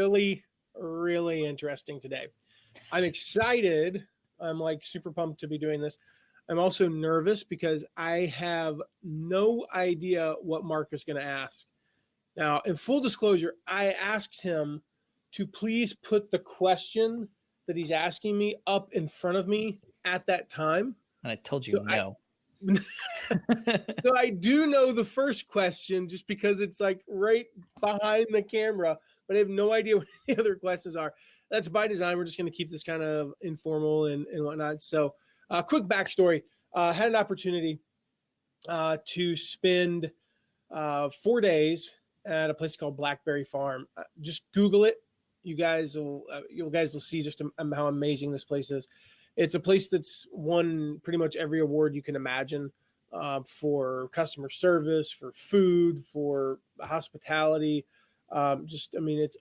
really, really interesting today. I'm excited. I'm like super pumped to be doing this. I'm also nervous because I have no idea what Mark is going to ask. Now, in full disclosure, I asked him to please put the question that he's asking me up in front of me at that time. And I told you no. So I do know the first question just because it's like right behind the camera, but I have no idea what the other questions are. That's by design. We're just going to keep this kind of informal and whatnot. So quick backstory. Had an opportunity to spend 4 days at a place called Blackberry Farm. Just Google it. You guys will see just how amazing this place is. It's a place that's won pretty much every award you can imagine for customer service, for food, for hospitality. It's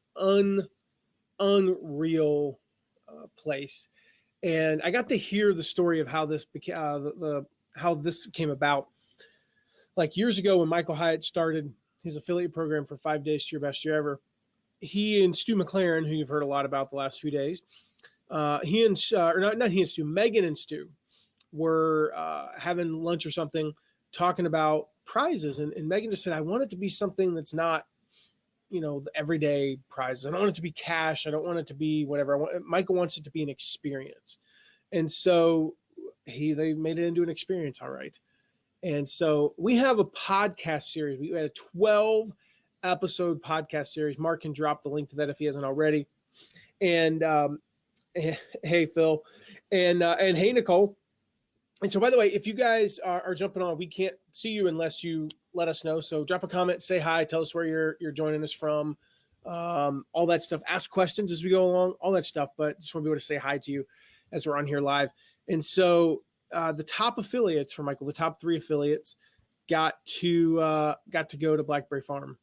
unreal place. And I got to hear the story of how this how this came about. Like years ago when Michael Hyatt started his affiliate program for 5 days to your best year ever, he and Stu McLaren, who you've heard a lot about the last few days, Megan and Stu were having lunch or something, talking about prizes. And Megan just said, I want it to be something that's not, the everyday prizes. I don't want it to be cash. I don't want it to be whatever. Michael wants it to be an experience. And so they made it into an experience. All right. And so we have a podcast series. We had a 12 episode podcast series. Mark can drop the link to that if he hasn't already. And hey, Phil, and hey, Nicole. And so, by the way, if you guys are jumping on, we can't see you unless you let us know. So drop a comment, say hi, tell us where you're joining us from, all that stuff. Ask questions as we go along, all that stuff. But just want to be able to say hi to you as we're on here live. And so the top affiliates for Michael, the top 3 affiliates, got to go to Blackberry Farm.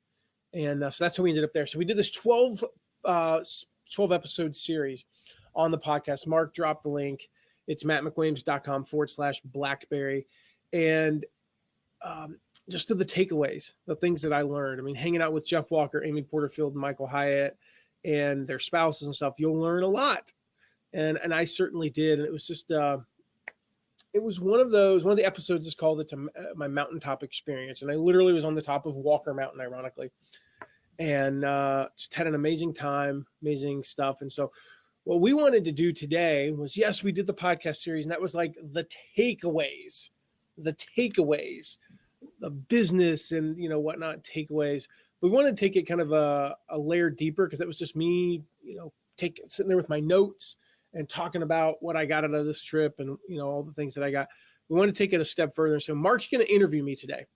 And so that's how we ended up there. So we did this 12 episode series on the podcast. Mark dropped the link. It's mattmcwilliams.com/Blackberry. And just to the takeaways, the things that I learned. I mean, hanging out with Jeff Walker, Amy Porterfield, and Michael Hyatt, and their spouses and stuff, you'll learn a lot. And I certainly did. And it was just, it was one of the episodes is called It's My Mountaintop Experience. And I literally was on the top of Walker Mountain, ironically. And just had an amazing time, amazing stuff. And so what we wanted to do today was, yes, we did the podcast series, and that was like the takeaways, the business and, whatnot takeaways. We wanted to take it kind of a layer deeper because that was just me, sitting there with my notes and talking about what I got out of this trip and, all the things that I got. We want to take it a step further. So Mark's going to interview me today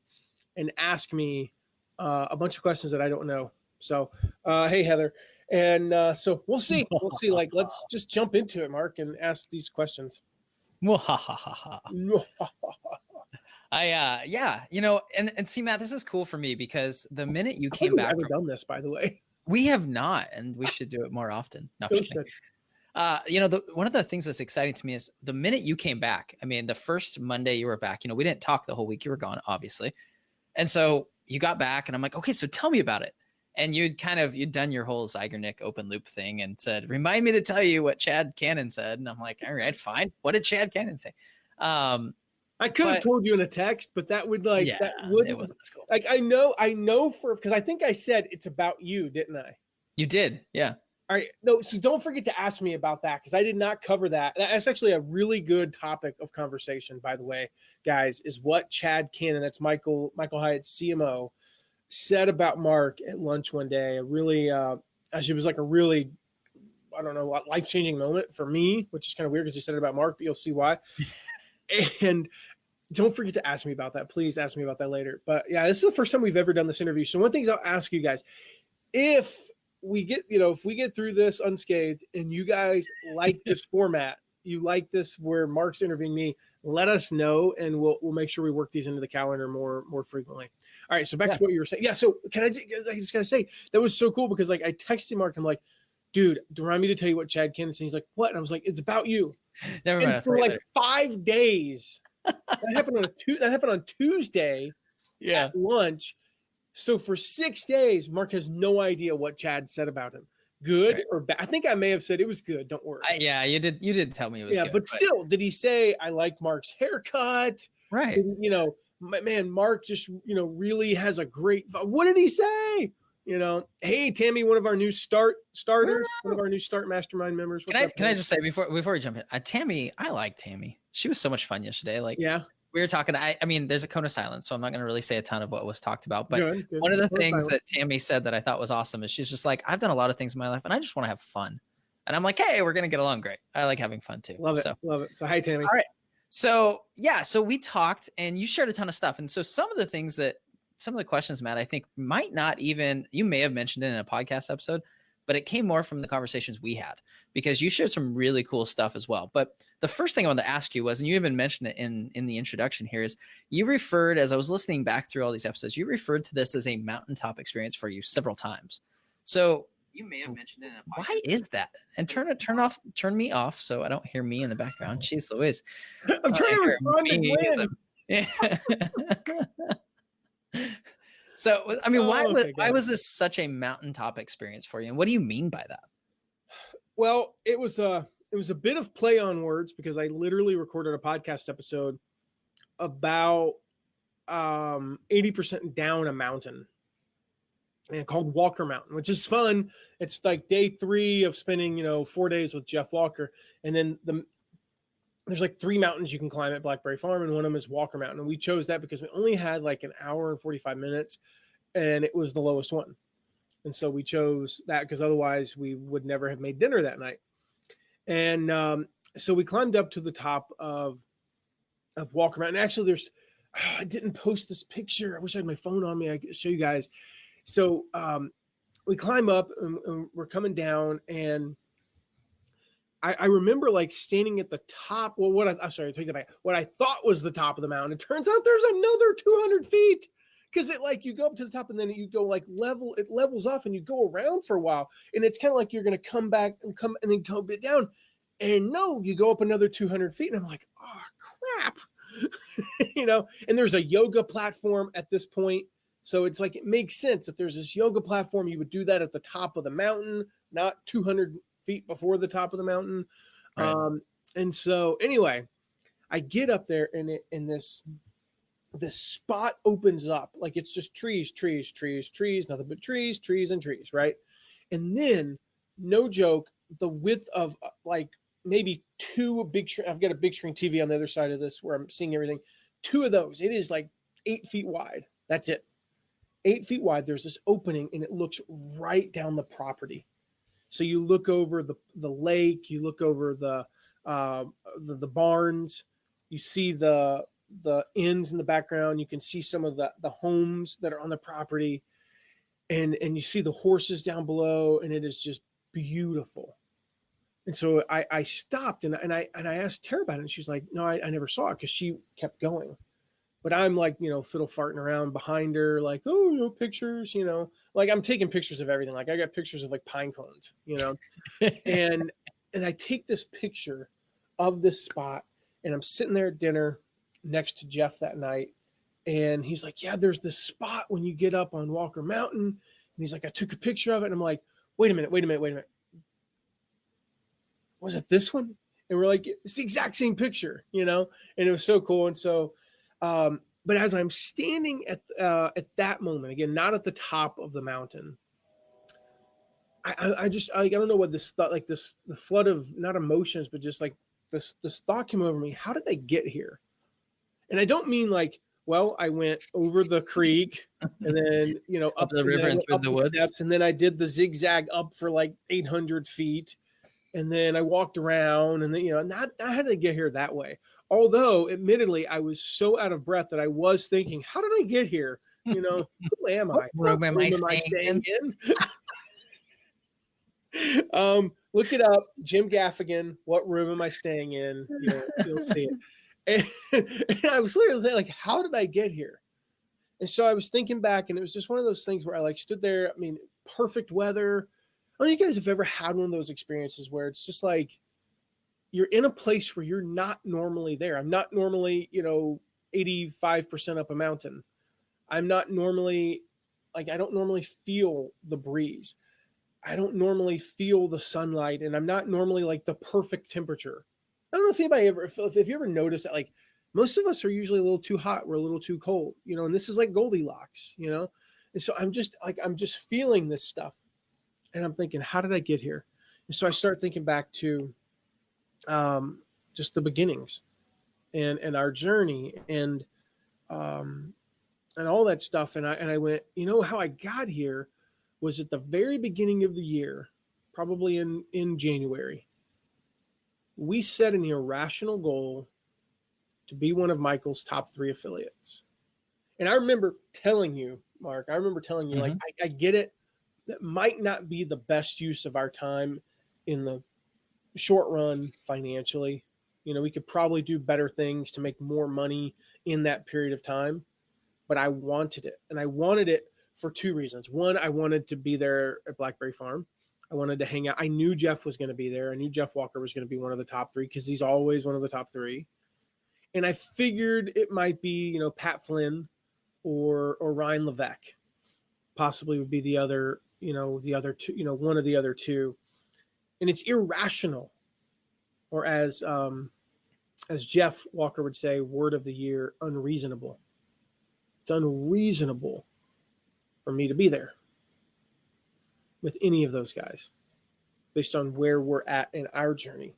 and ask me a bunch of questions that I don't know. So, hey, Heather. And so we'll see. Like, let's just jump into it, Mark, and ask these questions. And see, Matt, this is cool for me because the minute you came back, we've never done this, by the way. We have not, and we should do it more often. No, one of the things that's exciting to me is the minute you came back. I mean, the first Monday you were back, we didn't talk the whole week. You were gone, obviously. And so you got back and I'm like, okay, so tell me about it. And you'd done your whole Zeigarnik open loop thing and said, remind me to tell you what Chad Cannon said. And I'm like, all right, fine. What did Chad Cannon say? I could have told you in a text, but that would it wasn't as cool. Like, I know because I think I said it's about you, didn't I? You did. Yeah. All right. No, so don't forget to ask me about that because I did not cover that. That's actually a really good topic of conversation, by the way, guys, is what Chad Cannon, that's Michael Hyatt's CMO, said about Mark at lunch one day. Actually, it was like a really, I don't know, life-changing moment for me, which is kind of weird because he said it about Mark, but you'll see why. And don't forget to ask me about that. Please ask me about that later. But yeah, this is the first time we've ever done this interview. So one thing I'll ask you guys, if we get through this unscathed and you guys like this format, you like this where Mark's interviewing me, let us know and we'll make sure we work these into the calendar more frequently. All right, so back to what you were saying. Yeah, so I just gotta say that was so cool because like I texted Mark, I'm like, dude, remind me to tell you what Chad Cannon said. He's like, what? And I was like, it's about you. Never mind. And for like 5 days. That happened on Tuesday at lunch. So for 6 days, Mark has no idea what Chad said about him. good Right. or bad. I think I may have said it was good. Don't worry. Yeah, you did tell me it was Yeah, good. but still, did he say I like Mark's haircut? Right. Did he, man, Mark just really has a great. What did he say? Hey Tammy, one of our new starters, one of our new start mastermind members. Can I just say before we jump in, Tammy, I like Tammy. She was so much fun yesterday. Like, yeah, we were talking. I mean, there's a cone of silence, so I'm not going to really say a ton of what was talked about. But good. one of the things that Tammy said that I thought was awesome is she's just like, I've done a lot of things in my life, and I just want to have fun. And I'm like, hey, we're going to get along great. I like having fun too. Love it. So hi Tammy. All right. So yeah, so we talked, and you shared a ton of stuff, and so some of the questions, Matt, I think might not even, you may have mentioned it in a podcast episode, but it came more from the conversations we had, because you shared some really cool stuff as well. But the first thing I wanted to ask you was, and you even mentioned it in the introduction here, is you referred, as I was listening back through all these episodes, you referred to this as a mountaintop experience for you several times. So you may have mentioned it in a podcast. Why is that? And turn me off so I don't hear me in the background. Jeez Louise. I'm trying to respond to Glenn. So, I mean, why was this such a mountaintop experience for you? And what do you mean by that? Well, it was a bit of play on words, because I literally recorded a podcast episode about 80% down a mountain, and called Walker Mountain, which is fun. It's like day 3 of spending, 4 days with Jeff Walker. And then there's like 3 mountains you can climb at Blackberry Farm, and one of them is Walker Mountain. And we chose that because we only had like an hour and 45 minutes, and it was the lowest one. And so we chose that because otherwise we would never have made dinner that night. And so we climbed up to the top of Walker Mountain. Actually, I didn't post this picture. I wish I had my phone on me. I could show you guys. So we climb up, and we're coming down, and I remember like standing at the top. Well, take that back. What I thought was the top of the mountain. It turns out there's another 200 feet, because you go up to the top, and then you go it levels off, and you go around for a while. And it's kind of like you're going to come back and then come a bit down. And no, you go up another 200 feet. And I'm like, oh, crap. And there's a yoga platform at this point. So it's like, it makes sense. If there's this yoga platform, you would do that at the top of the mountain, not 200 feet before the top of the mountain. Right. And so anyway, I get up there, and this spot opens up. Like, it's just trees, nothing but trees and trees. Right. And then, no joke, the width of like maybe 2 big, I've got a big screen TV on the other side of this where I'm seeing everything. 2 of those, it is like 8 feet wide. That's it. 8 feet wide. There's this opening, and it looks right down the property. So you look over the lake, you look over the barns, you see the inns in the background. You can see some of the homes that are on the property, and you see the horses down below, and it is just beautiful. And so I stopped, and I asked Tara about it, and she's like, no, I never saw it, because she kept going. But I'm like, fiddle farting around behind her, like, oh, pictures, like I'm taking pictures of everything. Like, I got pictures of like pine cones, and I take this picture of this spot, and I'm sitting there at dinner next to Jeff that night. And he's like, yeah, there's this spot when you get up on Walker Mountain. And he's like, I took a picture of it. And I'm like, wait a minute. Was it this one? And we're like, it's the exact same picture, and it was so cool. And so, but as I'm standing at that moment, again, not at the top of the mountain, I don't know what this thought, like the flood of not emotions, but just like this thought came over me. How did I get here? And I don't mean like, well, I went over the creek and then, up the river and through the woods steps, and then I did the zigzag up for like 800 feet. And then I walked around, and then, not I had to get here that way. Although, admittedly, I was so out of breath that I was thinking, how did I get here? Who am I? What room am I staying in? Look it up, Jim Gaffigan. What room am I staying in? You'll see it. And I was literally like, how did I get here? And so I was thinking back, and it was just one of those things where I like stood there. I mean, perfect weather. I don't know if you guys have ever had one of those experiences where it's just like you're in a place where you're not normally there. I'm not normally, 85% up a mountain. I'm not normally, like, I don't normally feel the breeze. I don't normally feel the sunlight, and I'm not normally like the perfect temperature. I don't know if anybody ever, if you ever notice that, like most of us are usually a little too hot, we're a little too cold, you know, and this is like Goldilocks, you know? And so I'm just feeling this stuff, and I'm thinking, how did I get here? And so I start thinking back to just the beginnings and our journey and all that stuff. And I went, you know, how I got here was at the very beginning of the year, probably in January. We set an irrational goal to be one of Michael's top 3 affiliates. And I remember telling you, Mark, like, I get it. That might not be the best use of our time in the short run financially. You know, we could probably do better things to make more money in that period of time. But I wanted it. And I wanted it for 2 reasons. One, I wanted to be there at Blackberry Farm. I wanted to hang out. I knew Jeff was going to be there. I knew Jeff Walker was going to be one of the top 3 because he's always one of the top 3. And I figured it might be, you know, Pat Flynn or Ryan Levesque possibly would be the other, you know, the other 2, you know, one of the other 2. And it's irrational, or as Jeff Walker would say, word of the year, unreasonable. It's unreasonable for me to be there with any of those guys based on where we're at in our journey.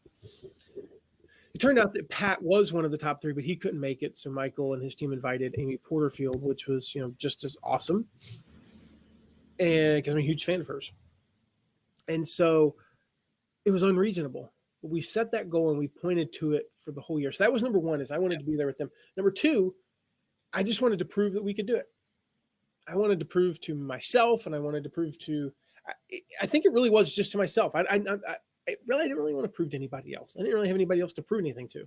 It turned out that Pat was one of the top 3, but he couldn't make it. So Michael and his team invited Amy Porterfield, which was, you know, just as awesome. And because I'm a huge fan of hers. And so it was unreasonable. We set that goal and we pointed to it for the whole year. So that was number 1, is I wanted to be there with them. Number 2, I just wanted to prove that we could do it. I wanted to prove to myself, and I wanted to prove to, I think it really was just to myself. I didn't really want to prove to anybody else. I didn't really have anybody else to prove anything to.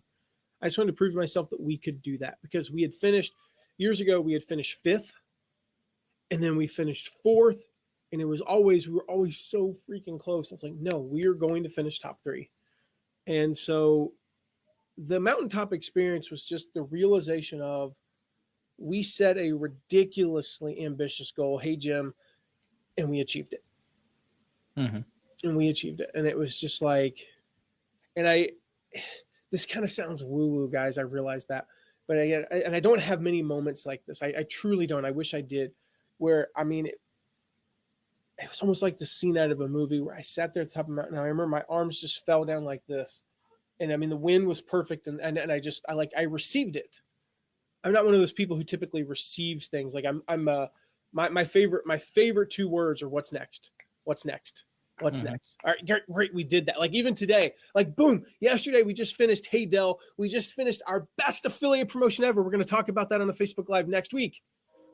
I just wanted to prove to myself that we could do that, because we had finished years ago, we had finished 5th, and then we finished 4th. And we were always so freaking close. I was like, no, we are going to finish top 3. And so the mountaintop experience was just the realization of, we set a ridiculously ambitious goal. Hey, Jim. And we achieved it. Mm-hmm. And we achieved it. And it was just like, this kind of sounds woo-woo, guys. I realize that. But I don't have many moments like this. I truly don't. I wish I did. Where, I mean, it was almost like the scene out of a movie where I sat there at the top of the mountain. And I remember my arms just fell down like this. And I mean, the wind was perfect. And I received it. I'm not one of those people who typically receives things. Like my favorite 2 words are what's next? What's next? What's next? All right, great. We did that. Like even today, like boom, yesterday we just finished, hey Dell, we just finished our best affiliate promotion ever. We're going to talk about that on the Facebook Live next week.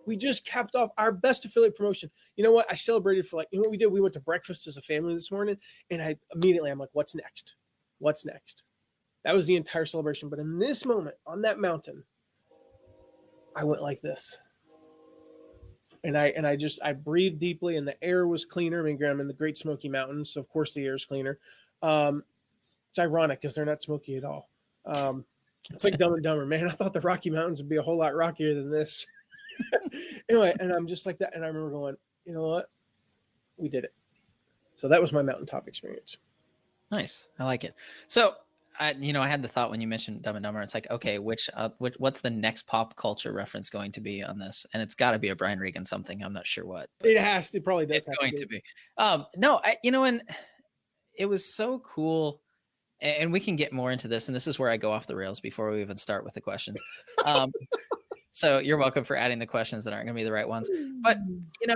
We just capped off our best affiliate promotion. You know what? I celebrated for, like, you know what we did? We went to breakfast as a family this morning, and I'm like, what's next? What's next? That was the entire celebration. But in this moment on that mountain, I went like this. And I breathed deeply, and the air was cleaner. I mean, I'm in the Great Smoky Mountains, so of course the air is cleaner. It's ironic because they're not smoky at all. It's like Dumb and Dumber, man. I thought the Rocky Mountains would be a whole lot rockier than this. Anyway, and I'm just like that. And I remember going, you know what? We did it. So that was my mountaintop experience. Nice. I like it. So I had the thought when you mentioned Dumb and Dumber, it's like, okay, what's the next pop culture reference going to be on this? And it's got to be a Brian Regan something. I'm not sure what. It probably does. It's going to be. And it was so cool. And we can get more into this. And this is where I go off the rails before we even start with the questions. So you're welcome for adding the questions that aren't going to be the right ones. But,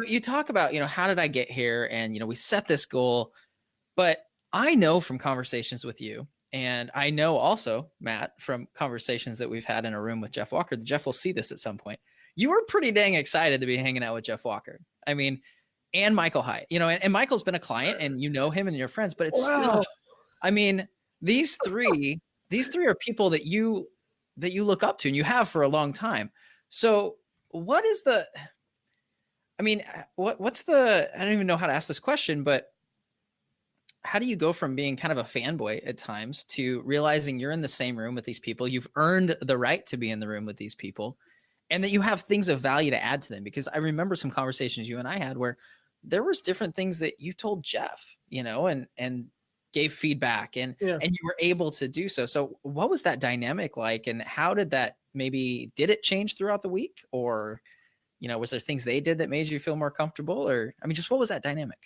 you talk about, how did I get here? And, we set this goal. But I know from conversations with you, and I know also, Matt, from conversations that we've had in a room with Jeff Walker, that Jeff will see this at some point. You were pretty dang excited to be hanging out with Jeff Walker. I mean, and Michael Hyatt, and Michael's been a client and you know him and your friends, but it's still, I mean, these three are people that you look up to and you have for a long time. So what's the, I don't even know how to ask this question, but how do you go from being kind of a fanboy at times to realizing you're in the same room with these people? You've earned the right to be in the room with these people, and that you have things of value to add to them. Because I remember some conversations you and I had where there was different things that you told Jeff, and gave feedback and you were able to do so. So what was that dynamic like, and how did that did it change throughout the week, or, was there things they did that made you feel more comfortable, or, just what was that dynamic?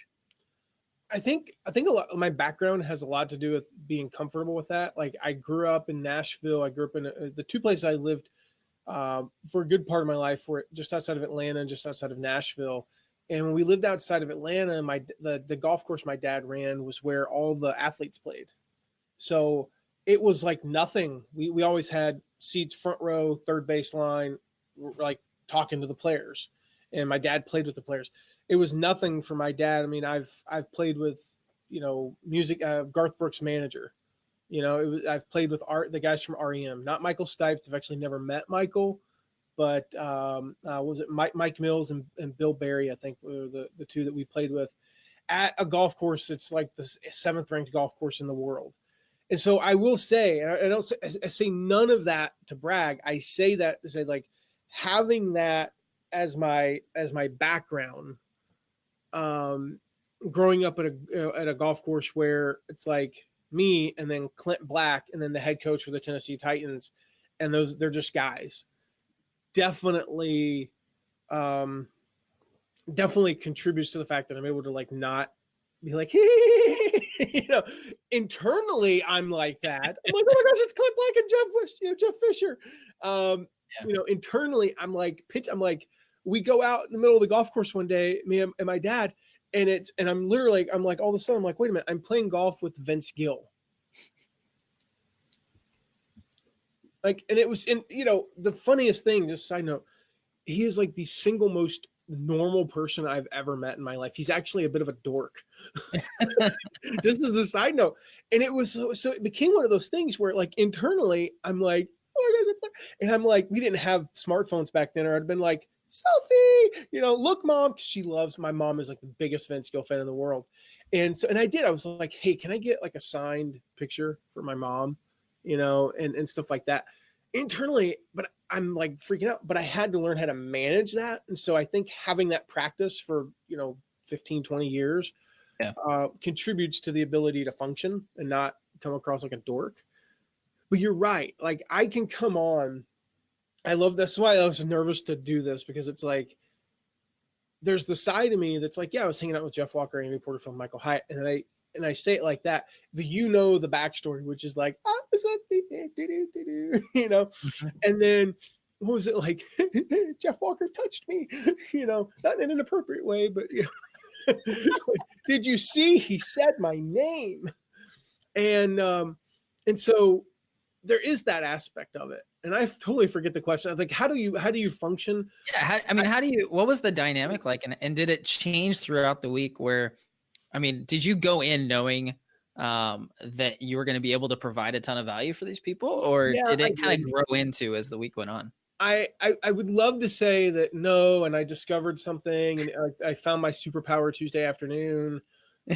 I think a lot of my background has a lot to do with being comfortable with that. Like, I grew up in Nashville. I grew up in the two places I lived for a good part of my life were just outside of Atlanta and just outside of Nashville. And when we lived outside of Atlanta, the golf course my dad ran was where all the athletes played. So it was like nothing. We always had seats front row, third baseline, like talking to the players. And my dad played with the players. It was nothing for my dad. I mean, I've played with, music, Garth Brooks' manager. I've played with the guys from REM, not Michael Stipes. I've actually never met Michael, but was it Mike Mills and Bill Berry? I think were the two that we played with at a golf course that's like the 7th ranked golf course in the world. And so I will say, and I say none of that to brag. I say that to say, like, having that as my background, growing up at a golf course where it's like me and then Clint Black and then the head coach for the Tennessee Titans, and they're just guys, definitely contributes to the fact that I'm able to, like, not be like, internally I'm like that. I'm like, oh my gosh, it's Clint Black and Jeff Fisher. Internally I'm like, we go out in the middle of the golf course one day, me and my dad, and I'm literally, I'm like, all of a sudden I'm like, wait a minute, I'm playing golf with Vince Gill. Like, and it was, the funniest thing, just side note, he is like the single most normal person I've ever met in my life. He's actually a bit of a dork. Just as a side note. And it was so it became one of those things where, like, internally I'm like, oh, and I'm like, we didn't have smartphones back then, or I'd been like, selfie, look, mom, because my mom is like the biggest Vince Gill fan in the world. And so, and I was like, hey, can I get like a signed picture for my mom, and stuff like that internally. But I'm like freaking out, but I had to learn how to manage that. And so I think having that practice for, 15, 20 years contributes to the ability to function and not come across like a dork. But you're right. Like, I can come on. That's why I was nervous to do this, because it's like, there's the side of me that's like, yeah, I was hanging out with Jeff Walker, Amy Porterfield, Michael Hyatt. And I say it like that, but the backstory, which is like, that's what they did, Mm-hmm. And then what was it like? Jeff Walker touched me, not in an appropriate way, but did you see he said my name? And so there is that aspect of it. And I totally forget the question. Like, how do you function? Yeah. What was the dynamic like? And did it change throughout the week where, did you go in knowing that you were going to be able to provide a ton of value for these people, or did it kind of grow into as the week went on? I would love to say that no, and I discovered something, and I found my superpower Tuesday afternoon.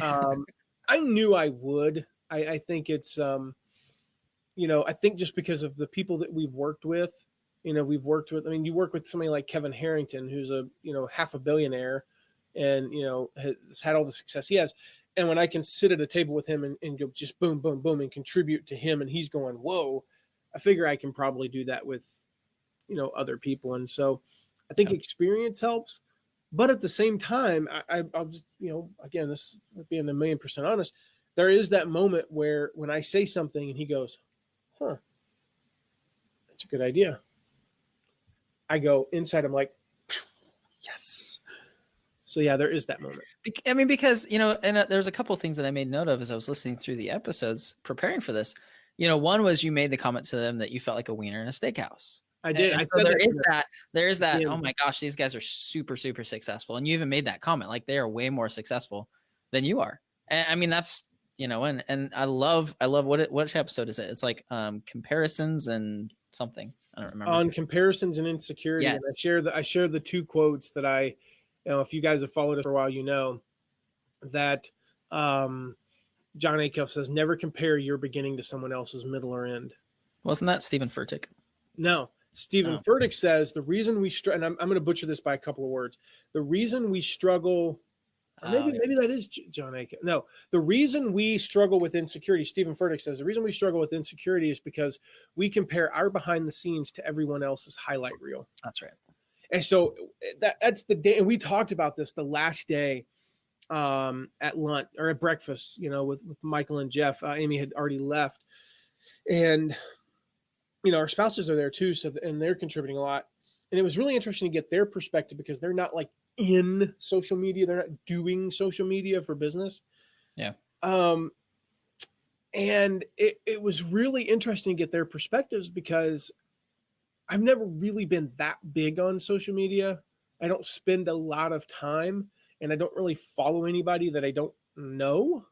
I knew I would. I think it's, I think just because of the people that we've worked with, you work with somebody like Kevin Harrington, who's a, half a billionaire, and, has had all the success he has. And when I can sit at a table with him and go just boom, boom, boom, and contribute to him, and he's going, whoa, I figure I can probably do that with, other people. And so I think experience helps, but at the same time, I'll just, again, this being 1,000,000% honest, there is that moment where when I say something and he goes, huh, that's a good idea, I go inside, I'm like, yes. So yeah, there is that moment. Because, and there's a couple of things that I made note of as I was listening through the episodes preparing for this. One was you made the comment to them that you felt like a wiener in a steakhouse. I did. And so there is that, oh my gosh, these guys are super, super successful. And you even made that comment, like they are way more successful than you are. And that's, and I love which episode is it? It's like comparisons and something. I don't remember. On comparisons and insecurity. Yes. And I share the two quotes that if you guys have followed us for a while, that John Acuff says, never compare your beginning to someone else's middle or end. Wasn't that Stephen Furtick? No. Stephen Furtick says the reason we and I'm going to butcher this by a couple of words. The reason we struggle Or maybe that is John Aiken. No, the reason we struggle with insecurity, Stephen Furtick says, the reason we struggle with insecurity is because we compare our behind the scenes to everyone else's highlight reel. That's right. And so that's the day. And we talked about this the last day at lunch or at breakfast, with Michael and Jeff. Amy had already left. And, our spouses are there too. And they're contributing a lot. And it was really interesting to get their perspective because they're not like in social media. They're not doing social media for business. Yeah. And it was really interesting to get their perspectives because I've never really been that big on social media. I don't spend a lot of time and I don't really follow anybody that I don't know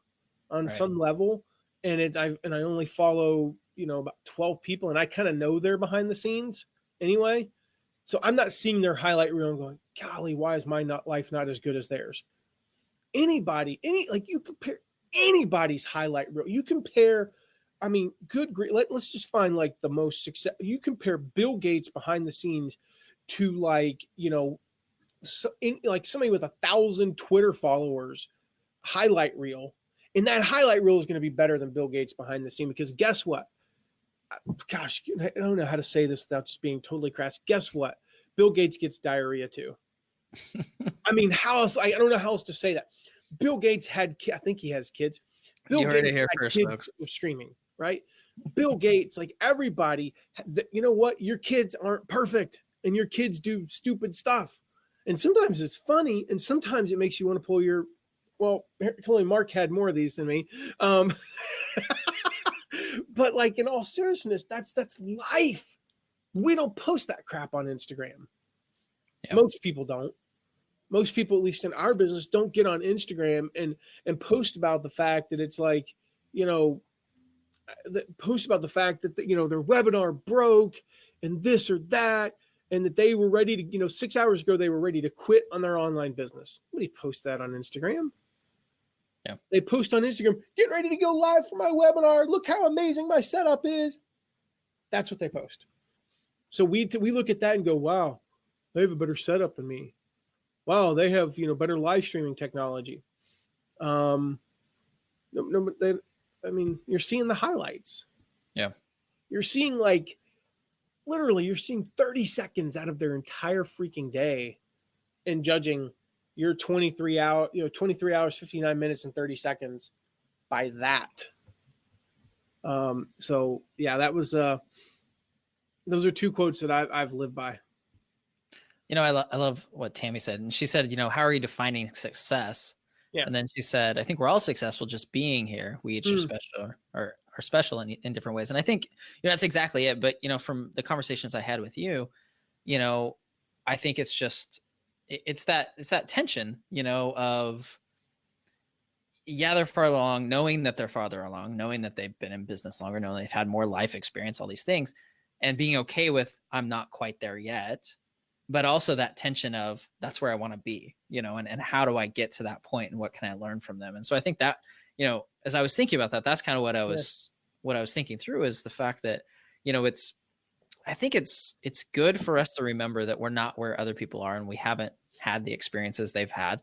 on some level. And I only follow, about 12 people and I kind of know they're behind the scenes anyway. So I'm not seeing their highlight reel and going, golly, why is my life not as good as theirs? You compare anybody's highlight reel. You compare, let's just find like the most success. You compare Bill Gates behind the scenes to somebody with 1,000 Twitter followers highlight reel. And that highlight reel is going to be better than Bill Gates behind the scene because guess what? Gosh, I don't know how to say this without just being totally crass. Guess what? Bill Gates gets diarrhea too. How else? I don't know how else to say that. Bill Gates I think he has kids. You heard it here first, folks. Were streaming, right? Bill Gates, like everybody, you know what? Your kids aren't perfect and your kids do stupid stuff. And sometimes it's funny and sometimes it makes you want to pull your, clearly Mark had more of these than me. But like in all seriousness, that's life. We don't post that crap on Instagram. Yep. Most people don't. Most people, at least in our business, don't get on Instagram and post about the fact that it's like, post about the fact that, their webinar broke and this or that, and that they were ready to, 6 hours ago, they were ready to quit on their online business. Nobody posts that on Instagram. Yeah. They post on Instagram, get ready to go live for my webinar. Look how amazing my setup is. That's what they post. So we look at that and go, wow, they have a better setup than me. Wow, they have, better live streaming technology. You're seeing the highlights. Yeah. You're seeing you're seeing 30 seconds out of their entire freaking day and judging your 23 hours, 59 minutes and 30 seconds by that. So yeah, that was, those are two quotes that I've lived by. I love what Tammy said. And she said, how are you defining success? Yeah. And then she said, I think we're all successful just being here. We each are special or are special in different ways. And I think, that's exactly it. But, from the conversations I had with you, I think it's just, it's that tension, of, they're far along, knowing that they're farther along, knowing that they've been in business longer, knowing they've had more life experience, all these things, and being okay with, I'm not quite there yet, but also that tension of that's where I want to be, and how do I get to that point and what can I learn from them? And so I think that, as I was thinking about that, that's kind of what I was thinking through is the fact that, I think it's good for us to remember that we're not where other people are and we haven't had the experiences they've had.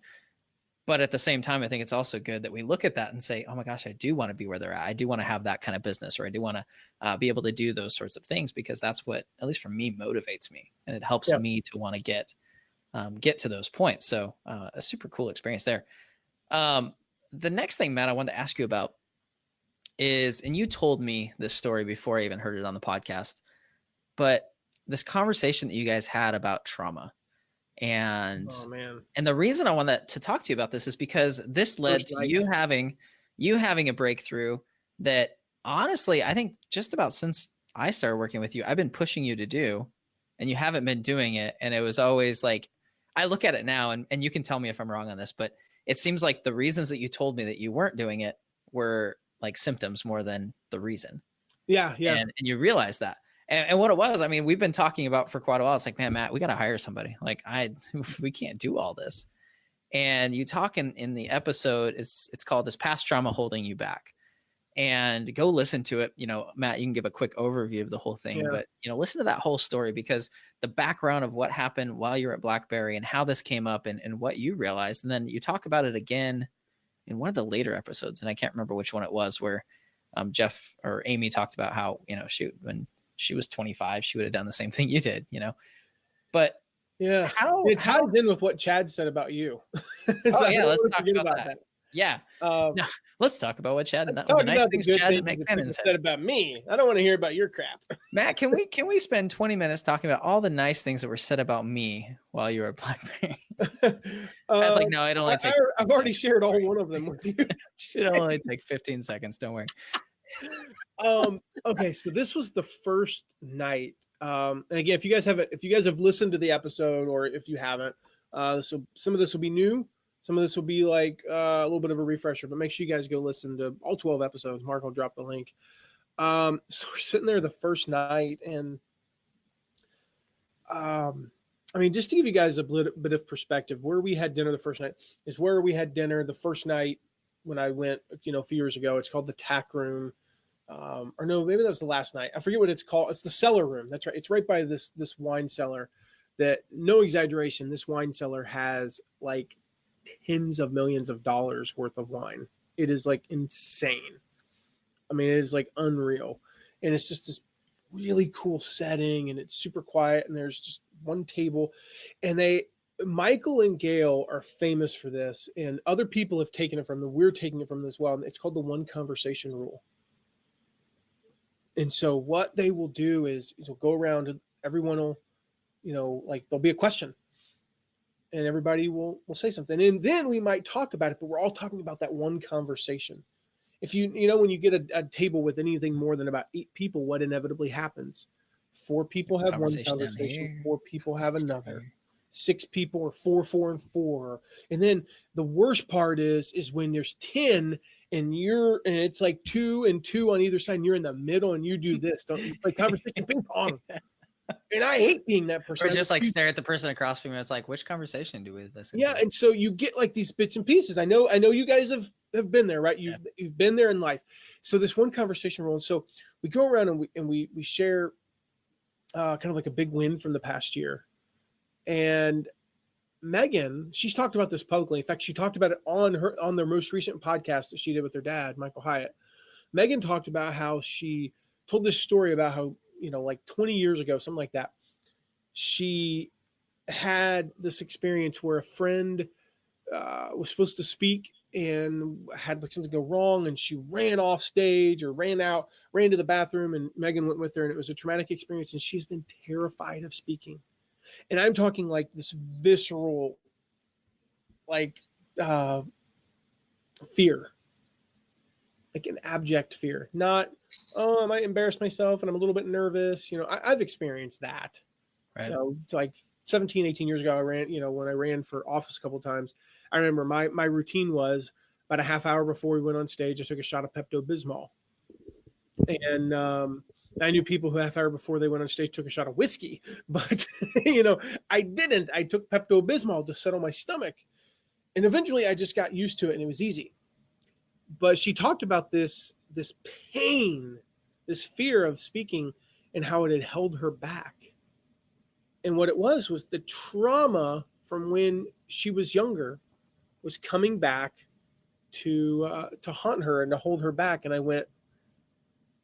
But at the same time, I think it's also good that we look at that and say, oh my gosh, I do want to be where they're at. I do want to have that kind of business, or I do want to be able to do those sorts of things, because that's what, at least for me, motivates me. And it helps me to want to get to those points. So a super cool experience there. The next thing, Matt, I wanted to ask you about is, and you told me this story before I even heard it on the podcast, but this conversation that you guys had about trauma. And and the reason I wanted to talk to you about this is because this led to you having a breakthrough that honestly, I think just about since I started working with you, I've been pushing you to do, and you haven't been doing it. And it was always like, I look at it now and you can tell me if I'm wrong on this, but it seems like the reasons that you told me that you weren't doing it were like symptoms more than the reason. Yeah. Yeah. And you realize that. And what it was, we've been talking about for quite a while. It's like, man, Matt, we got to hire somebody. Like we can't do all this. And you talk in the episode, it's called "Is Past Trauma Holding You Back?" and go listen to it. Matt, you can give a quick overview of the whole thing, Yeah. but listen to that whole story, because the background of what happened while you're at Blackberry and how this came up and what you realized. And then you talk about it again in one of the later episodes. And I can't remember which one it was, where Jeff or Amy talked about how, shoot, when she was 25, she would have done the same thing you did, but yeah, it ties in with what Chad said about you. So yeah, let's talk about that. Yeah. No, let's talk about what Chad, the nice things Chad said about me. I don't want to hear about your crap. Matt, can we spend 20 minutes talking about all the nice things that were said about me while you were at Blackberry? I was like, no, it only takes. I've already shared all one of them with you. It'll only take 15 seconds. Don't worry. Okay, so this was the first night. And again, if you guys have listened to the episode, or if you haven't, so some of this will be new. Some of this will be like a little bit of a refresher, but make sure you guys go listen to all 12 episodes. Mark will drop the link. So we're sitting there the first night, and just to give you guys a bit of perspective, where we had dinner the first night is where we had dinner the first night when I went, a few years ago. It's called the Tack Room. Or no, maybe that was the last night. I forget what it's called. It's the Cellar Room. That's right. It's right by this wine cellar that, no exaggeration, this wine cellar has like tens of millions of dollars worth of wine. It is like insane. It is like unreal. And it's just this really cool setting, and it's super quiet, and there's just one table, and Michael and Gail are famous for this, and other people have taken it from them. We're taking it from them as well. And it's called the one conversation rule. And so what they will do is they'll go around, and everyone will, there'll be a question, and everybody will say something. And then we might talk about it, but we're all talking about that one conversation. If when you get a table with anything more than about 8 people, what inevitably happens? 4 people have one conversation, 4 people have another. 6 people are 4, 4, and 4. And then the worst part is when there's 10 and it's like 2 and 2 on either side, and you're in the middle, and you do this. Don't you play conversation ping pong? And I hate being that person. Or just like stare at the person across from you. It's like, which conversation do we listen to? And so you get like these bits and pieces. I know you guys have been there, right? You've been there in life. So this one conversation rule. And so we go around and we share kind of like a big win from the past year. And Megan, she's talked about this publicly. In fact, she talked about it on their most recent podcast that she did with her dad, Michael Hyatt. Megan talked about how she told this story about how, like 20 years ago, something like that, she had this experience where a friend was supposed to speak and had like something go wrong, and she ran off stage or ran to the bathroom, and Megan went with her, and it was a traumatic experience, and she's been terrified of speaking. And I'm talking like this visceral, like fear, like an abject fear, not, I might embarrass myself and I'm a little bit nervous. I've experienced that. Right. It's like 17, 18 years ago, I ran, when I ran for office a couple of times, I remember my routine was about a half hour before we went on stage, I took a shot of Pepto-Bismol. And I knew people who half hour before they went on stage took a shot of whiskey, but I didn't. I took Pepto-Bismol to settle my stomach, and eventually I just got used to it, and it was easy. But she talked about this pain, this fear of speaking, and how it had held her back. And what it was the trauma from when she was younger was coming back to haunt her and to hold her back. And I went,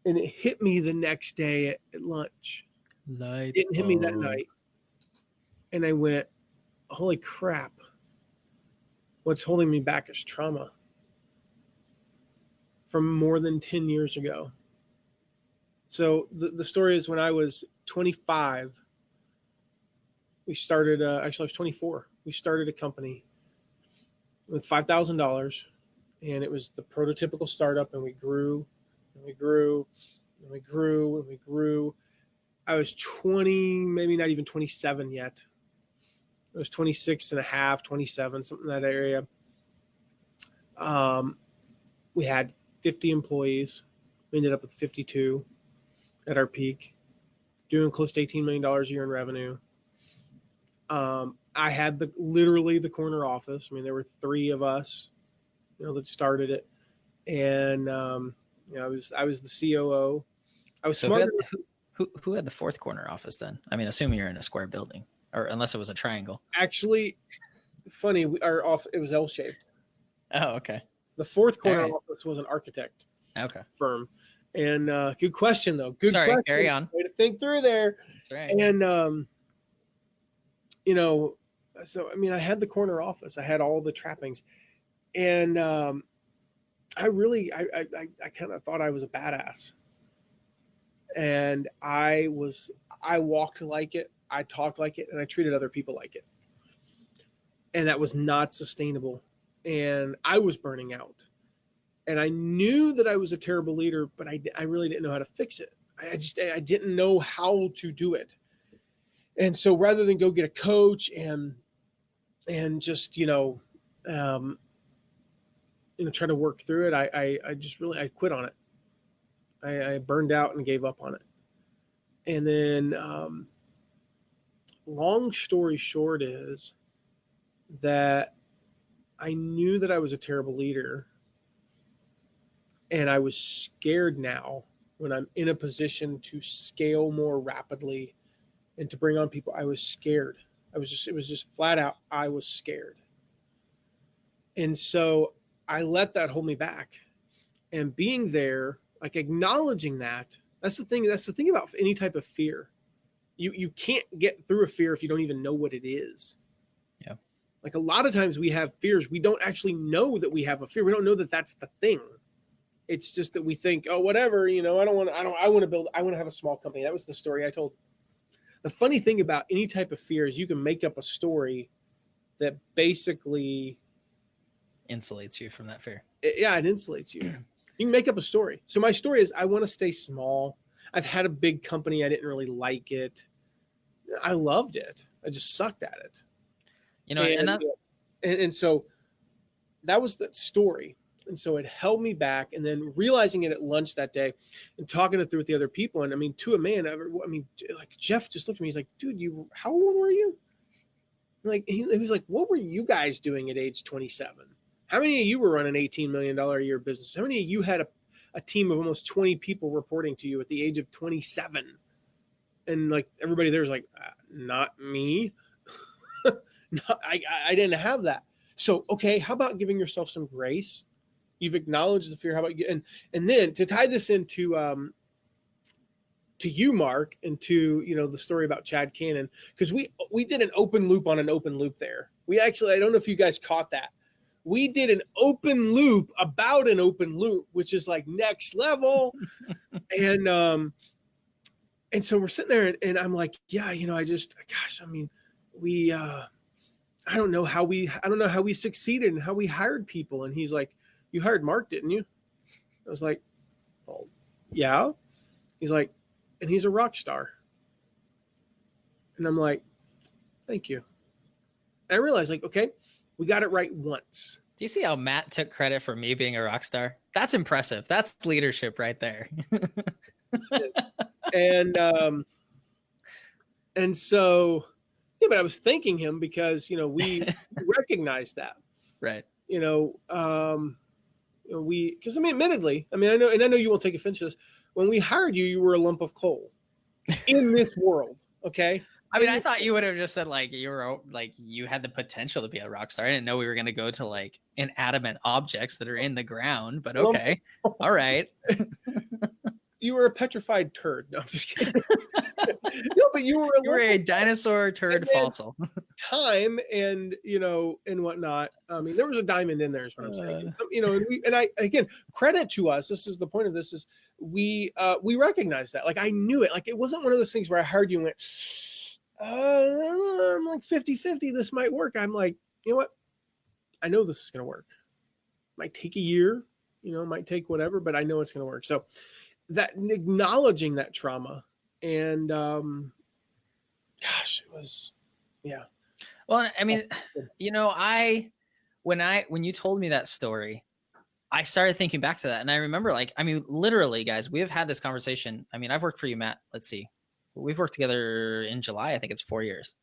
and it hit me the next day at lunch. It didn't hit me that night. And I went, holy crap. What's holding me back is trauma from more than 10 years ago. So the story is, when I was 25, we started, actually I was 24. We started a company with $5,000, and it was the prototypical startup, and we grew. And we grew, and we grew, and we grew. I was 20, maybe not even 27 yet. I was 26 and a half, 27, something in that area. We had 50 employees. We ended up with 52 at our peak, doing close to $18 million a year in revenue. I had literally the corner office. There were 3 of us, that started it. And You know, I was the COO. I was So smart. who had the fourth corner office then? I mean, assuming you're in a square building, or unless it was a triangle. Actually, funny, it was L-shaped. Oh, okay. The fourth corner All right. office was an architect Okay. firm. And good question though. Good Sorry, question. carry on. Way to think through there. That's right. And you know, so I mean, I had the corner office. I had all the trappings, and I really, I kind of thought I was a badass, and I walked like it, I talked like it, and I treated other people like it, and that was not sustainable, and I was burning out, and I knew that I was a terrible leader, but I really didn't know how to fix it. I didn't know how to do it, and so rather than go get a coach and just try to work through it, I just really I quit on it. I burned out and gave up on it. And then long story short is that I knew that I was a terrible leader, and I was scared now when I'm in a position to scale more rapidly and to bring on people. I was scared. It was just flat out, I was scared. And so I let that hold me back. And being there, like acknowledging that's the thing about any type of fear. You can't get through a fear if you don't even know what it is. Yeah. Like a lot of times we have fears. We don't actually know that we have a fear. We don't know that that's the thing. It's just that we think, oh, whatever, I want to have a small company. That was the story I told. The funny thing about any type of fear is you can make up a story that basically insulates you from that fear. It insulates you. You can make up a story. So my story is I want to stay small. I've had a big company. I didn't really like it. I loved it. I just sucked at it. And so that was the story. And so it held me back. And then realizing it at lunch that day and talking it through with the other people. And I mean, to a man, like Jeff just looked at me. He's like, dude, how old were you? Like, he was like, what were you guys doing at age 27? How many of you were running $18 million a year business? How many of you had a team of almost 20 people reporting to you at the age of 27? And like everybody there's like, not me. I didn't have that. So, okay, how about giving yourself some grace? You've acknowledged the fear. How about you? And then to tie this into to you, Mark, and to the story about Chad Cannon, because we did an open loop on an open loop there. We actually, I don't know if you guys caught that. We did an open loop about an open loop, which is like next level. And so we're sitting there and I'm like, yeah, I don't know how we succeeded and how we hired people. And he's like, you hired Mark, didn't you? I was like, oh, yeah. He's like, and he's a rock star. And I'm like, thank you. And I realized, like, okay, we got it right once. Do you see how Matt took credit for me being a rock star? That's impressive. That's leadership right there. And so, yeah, but I was thanking him because, we recognized that. Right. Because admittedly, I know you won't take offense to this. When we hired you, you were a lump of coal in this world. Okay. I mean, I thought you would have just said like you had the potential to be a rock star. I didn't know we were going to go to like inanimate objects that are in the ground, but okay. All right. You were a petrified turd. No, I'm just kidding. No, but you were a dinosaur turd fossil. Time and and whatnot. I mean, there was a diamond in there, is what I'm saying. And I again, credit to us. This is the point of this is we recognize that. Like I knew it. Like it wasn't one of those things where I hired you and went, I'm like 50-50. This might work. I'm like, you know what? I know this is gonna work. Might take a year, might take whatever, but I know it's gonna work. So that acknowledging that trauma and gosh, it was, yeah. Well, I mean, when you told me that story, I started thinking back to that. And I remember literally guys, we have had this conversation. I mean, I've worked for you, Matt. Let's see. We've worked together in July. I think it's 4 years.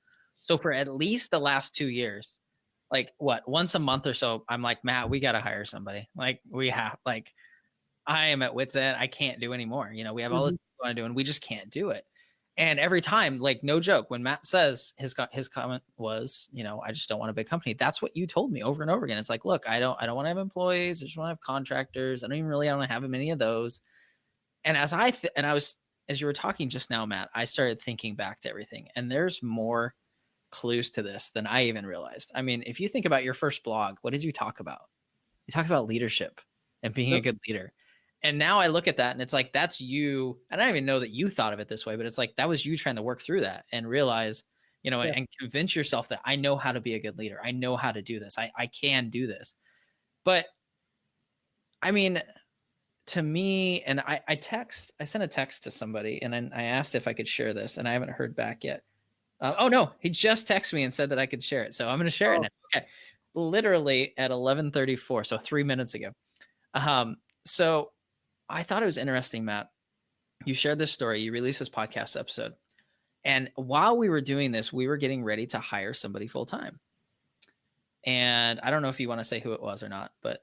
So for at least the last 2 years, like once a month or so, I'm like, Matt, we got to hire somebody. Like we have I am at wit's end. I can't do anymore. You know, we have all this Mm-hmm. we want to do and we just can't do it. And every time, like, no joke, when Matt says his comment was, you know, I just don't want a big company. That's what you told me over and over again. It's like, look, I don't want to have employees. I just want to have contractors. I don't want to have many of those. And as as you were talking just now, Matt, I started thinking back to everything, and there's more clues to this than I even realized. I mean, if you think about your first blog, what did you talk about? You talked about leadership and being a good leader. And now I look at that and it's like, that's you. And I don't even know that you thought of it this way, but it's like, that was you trying to work through that and realize, you know, and convince yourself that I know how to be a good leader. I know how to do this. I can do this. But I mean, to me, and I sent a text to somebody and then I asked if I could share this and I haven't heard back yet. Oh no, he just texted me and said that I could share it. So I'm going to share it now. Okay. Literally at 11:34. So 3 minutes ago. So I thought it was interesting, Matt. You shared this story. You released this podcast episode. And while we were doing this, we were getting ready to hire somebody full time. And I don't know if you want to say who it was or not, but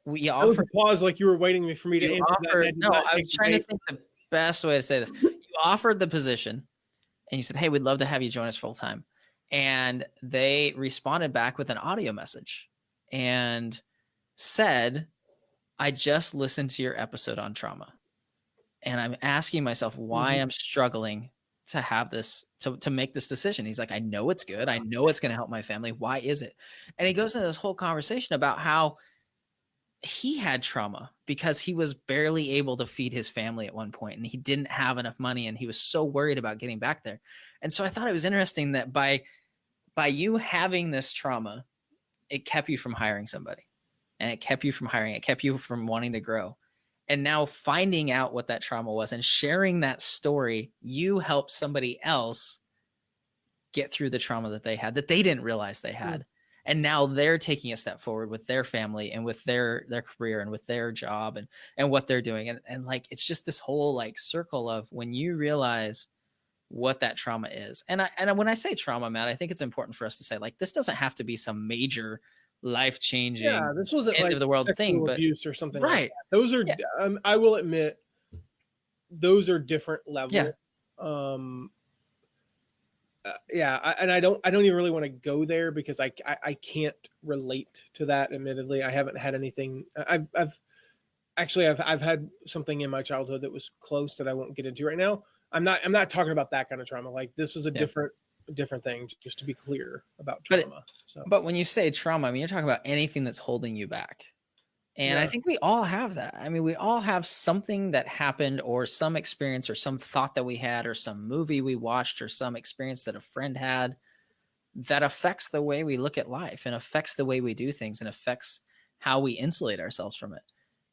we offered pause like you were waiting for me to answer that. No, I was trying to think the best way to say this. You offered the position and you said, hey, we'd love to have you join us full time. And they responded back with an audio message and said, I just listened to your episode on trauma. And I'm asking myself why I'm struggling to have this, to make this decision. He's like, I know it's good. I know it's going to help my family. Why is it? And he goes into this whole conversation about how he had trauma because he was barely able to feed his family at one point and he didn't have enough money and he was so worried about getting back there. And so I thought it was interesting that by you having this trauma, it kept you from hiring somebody and it kept you from hiring, it kept you from wanting to grow. And now finding out what that trauma was and sharing that story, you helped somebody else get through the trauma that they had, that they didn't realize they had. And now they're taking a step forward with their family and with their career and with their job and what they're doing. And like, it's just this whole like circle of when you realize what that trauma is. And when I say trauma, Matt, I think it's important for us to say, like, this doesn't have to be some major life-changing, this wasn't end like of the world thing, but abuse or something. Right. Like that. Those are, I will admit, those are different level. Yeah. I don't even really want to go there because I can't relate to that. Admittedly, I haven't had anything. I've had something in my childhood that was close that I won't get into right now. I'm not talking about that kind of trauma. Like this is a different thing, just to be clear about trauma. But when you say trauma, I mean, you're talking about anything that's holding you back. And I think we all have that. I mean, we all have something that happened or some experience or some thought that we had or some movie we watched or some experience that a friend had that affects the way we look at life and affects the way we do things and affects how we insulate ourselves from it.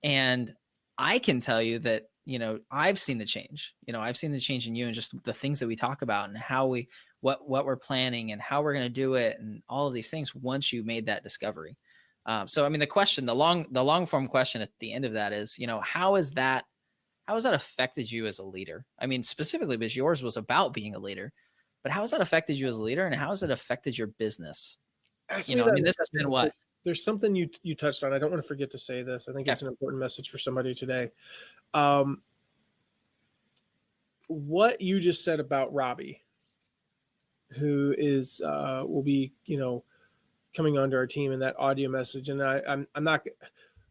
And I can tell you that, you know, I've seen the change. You know, I've seen the change in you and just the things that we talk about and how what we're planning and how we're going to do it and all of these things once you made that discovery. So, I mean, the long form question at the end of that is, you know, how has that affected you as a leader? I mean, specifically because yours was about being a leader, but how has that affected you as a leader and how has it affected your business? You know, I mean, this has been what? There's something you touched on. I don't want to forget to say this. I think it's an important message for somebody today. What you just said about Robbie, who is, will be, you know, coming onto our team and that audio message. And I'm not,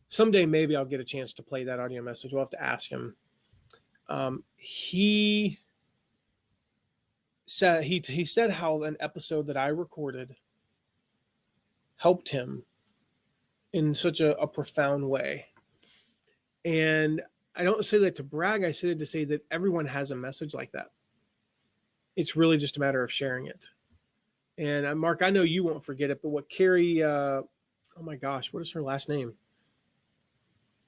someday maybe I'll get a chance to play that audio message. We'll have to ask him. He said how an episode that I recorded helped him in such a profound way. And I don't say that to brag. I say that to say that everyone has a message like that. It's really just a matter of sharing it. And Mark, I know you won't forget it, but what Carrie, oh my gosh, what is her last name?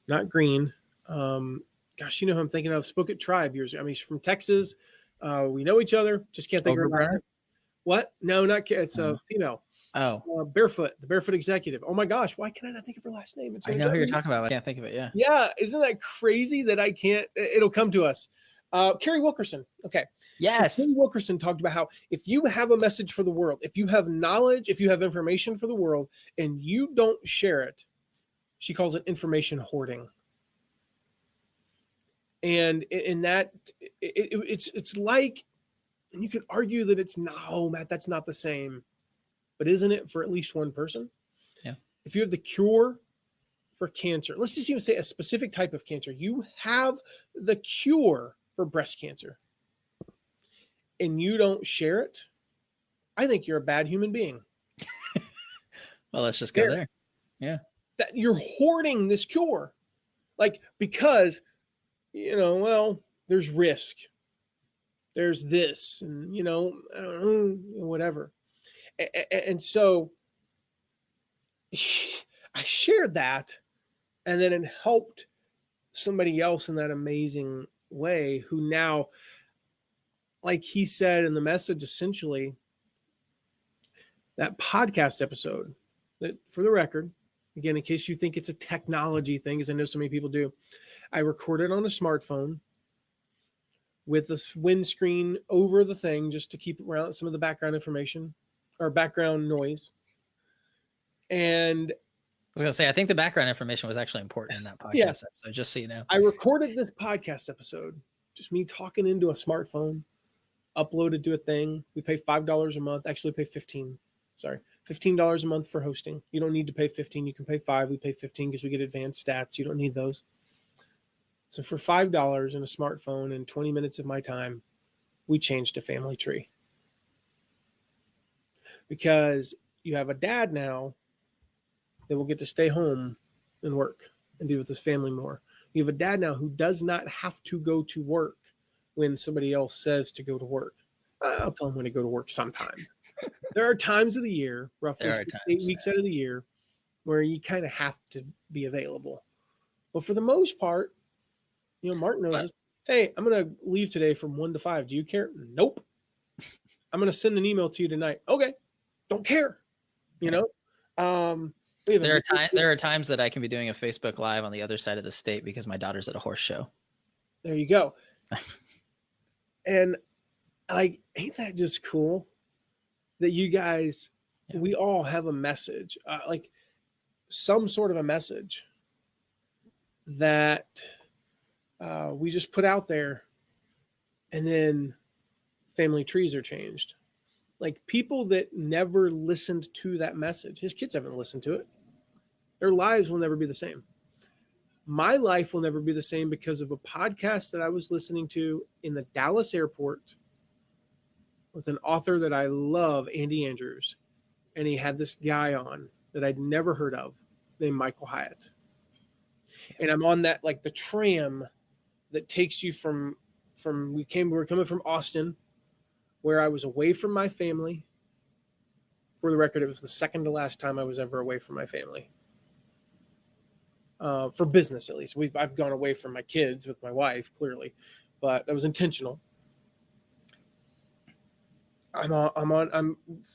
Not Green. Gosh, you know who I'm thinking of? Spoke at Tribe years ago. I mean, she's from Texas. We know each other. Just can't think of her last name. What? No, not it's a female. Oh, Barefoot, the Barefoot executive. Oh my gosh, why can I not think of her last name? I know who you're talking about. I can't think of it. Yeah. Yeah. Isn't that crazy that I can't? It'll come to us. Carrie Wilkerson. Okay. Yes. So Carrie Wilkerson talked about how if you have a message for the world, if you have knowledge, if you have information for the world, and you don't share it, She calls it information hoarding. And in that, it's like, and you could argue that it's no, Matt, that's not the same, but isn't it for at least one person? Yeah. If you have the cure for cancer, let's just even say a specific type of cancer, you have the cure for breast cancer, and you don't share it, I think you're a bad human being. Well, let's just go there. Yeah. That you're hoarding this cure, like, because, well, there's risk. There's this, and, I don't know, whatever. And so I shared that, and then it helped somebody else in that amazing way who now, like he said in the message, essentially, that podcast episode, that, for the record, again, in case you think it's a technology thing, as I know so many people do, I recorded on a smartphone with this windscreen over the thing just to keep around some of the background information or background noise. And I was going to say, I think the background information was actually important in that podcast episode, just so you know. I recorded this podcast episode, just me talking into a smartphone, uploaded to a thing. We pay $5 a month. Actually, pay $15 a month for hosting. You don't need to pay 15. You can pay 5. We pay 15 because we get advanced stats. You don't need those. So for $5 and a smartphone and 20 minutes of my time, we changed a family tree. Because you have a dad now that will get to stay home and work and be with his family more. You have a dad now who does not have to go to work when somebody else says to go to work. I'll tell him when to go to work sometime. There are times of the year, roughly 8 weeks out of the year, where you kind of have to be available. But for the most part, Mark knows this. Hey, I'm going to leave today from 1 to 5. Do you care? Nope. I'm going to send an email to you tonight. Okay. Don't care. There are times that I can be doing a Facebook Live on the other side of the state because my daughter's at a horse show. There you go. And ain't that just cool that you guys, we all have a message, like some sort of a message that we just put out there, and then family trees are changed. Like people that never listened to that message, his kids haven't listened to it. Their lives will never be the same. My life will never be the same because of a podcast that I was listening to in the Dallas airport with an author that I love, Andy Andrews. And he had this guy on that I'd never heard of named Michael Hyatt. And I'm on that, like the tram that takes you from we were coming from Austin, where I was away from my family. For the record, it was the second to last time I was ever away from my family. For business, at least. I've gone away from my kids with my wife, clearly, but that was intentional. I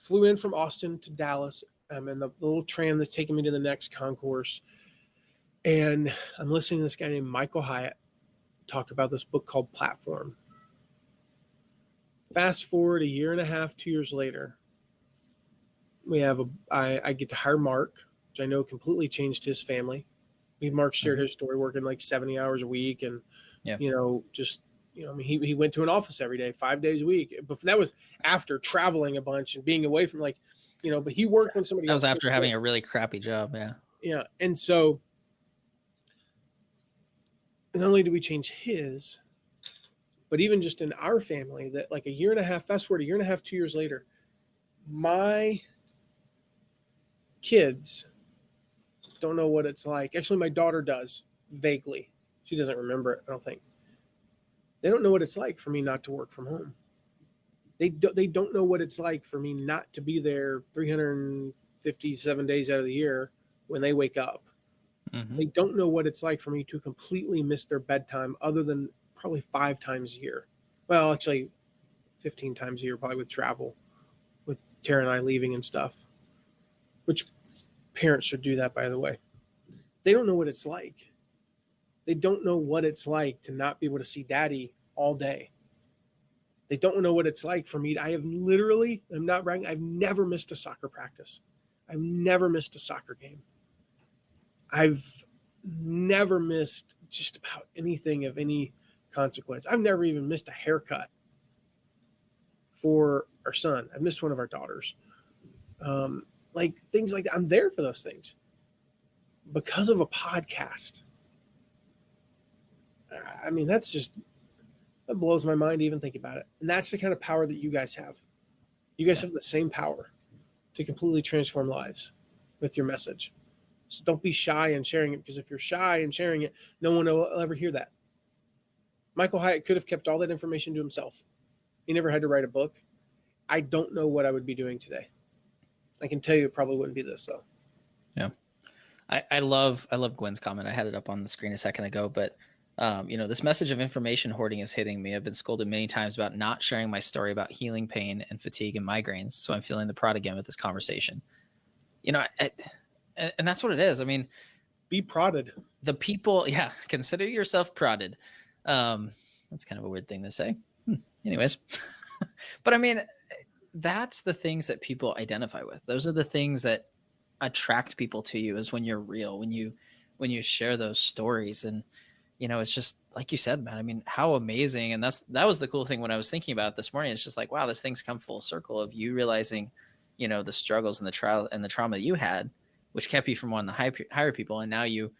flew in from Austin to Dallas. I'm in the little tram that's taking me to the next concourse, and I'm listening to this guy named Michael Hyatt talk about this book called Platform. Fast forward a year and a half, 2 years later, I get to hire Mark, which I know completely changed his family. Mark shared his story, working like 70 hours a week, and he went to an office every day, 5 days a week. But that was after traveling a bunch and being away from but he worked when somebody else. That was after having a really crappy job. Yeah. Yeah. And so not only did we change his, but even just in our family, that like fast forward a year and a half, 2 years later, my kids don't know what it's like. Actually, my daughter does, vaguely. She doesn't remember it, I don't think. They don't know what it's like for me not to work from home. They don't know what it's like for me not to be there 357 days out of the year when they wake up. Mm-hmm. They don't know what it's like for me to completely miss their bedtime, other than probably 5 times a year. Well, actually 15 times a year, probably, with travel, with Tara and I leaving and stuff, which parents should do that, by the way. They don't know what it's like. They don't know what it's like to not be able to see daddy all day. They don't know what it's like for me. I'm not bragging, I've never missed a soccer practice. I've never missed a soccer game. I've never missed just about anything of any consequence. I've never even missed a haircut for our son. I missed one of our daughters. Like things like that. I'm there for those things because of a podcast. I mean, that blows my mind to even think about it. And that's the kind of power that you guys have. You guys have the same power to completely transform lives with your message. So don't be shy in sharing it, because if you're shy in sharing it, no one will ever hear that. Michael Hyatt could have kept all that information to himself. He never had to write a book. I don't know what I would be doing today. I can tell you it probably wouldn't be this, though. Yeah. I love Gwen's comment. I had it up on the screen a second ago, but this message of information hoarding is hitting me. I've been scolded many times about not sharing my story about healing pain and fatigue and migraines. So I'm feeling the prod again with this conversation. And that's what it is. I mean, be prodded. The people, consider yourself prodded. That's kind of a weird thing to say. Anyways, but I mean, that's the things that people identify with. Those are the things that attract people to you, is when you're real, when you share those stories. And it's just like you said, man, I mean, how amazing. And that was the cool thing when I was thinking about it this morning. It's just like, wow, this thing's come full circle of you realizing, the struggles and the trial and the trauma that you had, which kept you from wanting to hire people. And now you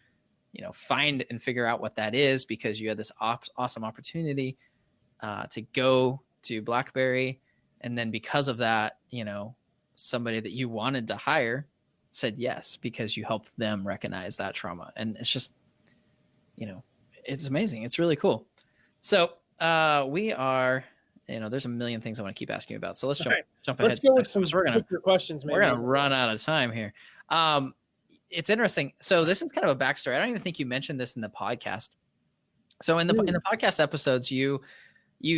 find and figure out what that is, because you had this awesome opportunity to go to Blackberry. And then because of that, somebody that you wanted to hire said yes, because you helped them recognize that trauma. And it's just, it's amazing. It's really cool. So we are, there's a million things I want to keep asking you about. So let's jump ahead. Let's go with some quicker questions. We're going to run out of time here. It's interesting. So this is kind of a backstory. I don't even think you mentioned this in the podcast. So in the podcast episodes, you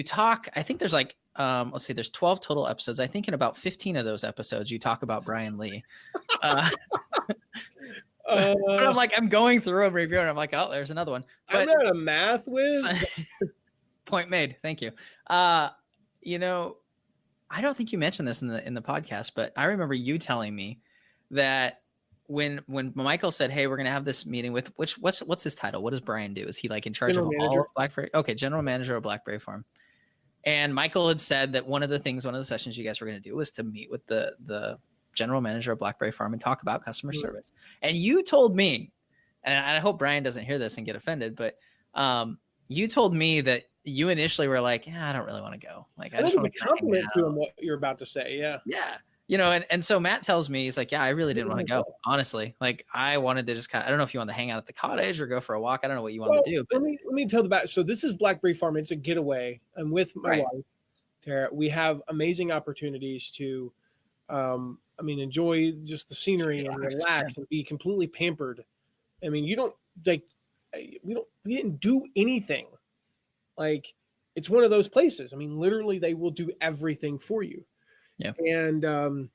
talk, I think there's like, let's see, there's 12 total episodes. I think in about 15 of those episodes, you talk about Brian Lee. But I'm going through a review and I'm like, oh, there's another one. But, I'm not a math whiz. Point made. Thank you. I don't think you mentioned this in the podcast, but I remember you telling me that when Michael said, hey, we're going to have this meeting with what's his title? What does Brian do? Is he like in charge of all of Blackberry? Okay. General manager of Blackberry Farm. And Michael had said that one of the sessions you guys were going to do was to meet with the general manager of Blackberry Farm and talk about customer service. And you told me, and I hope Brian doesn't hear this and get offended, but you told me that you initially were like, I don't really want to go. Like, I just want to compliment to him what you're about to say. Yeah. Yeah. And so Matt tells me, he's like, I really didn't want to go. Honestly, like I wanted to just I don't know if you want to hang out at the cottage or go for a walk. I don't know what you want to do. But let me tell the back. So this is Blackberry Farm. It's a getaway. I'm with my wife, Tara. We have amazing opportunities to, enjoy just the scenery and relax and be completely pampered. I mean, we didn't do anything. Like, it's one of those places. I mean, literally they will do everything for you. Yeah. And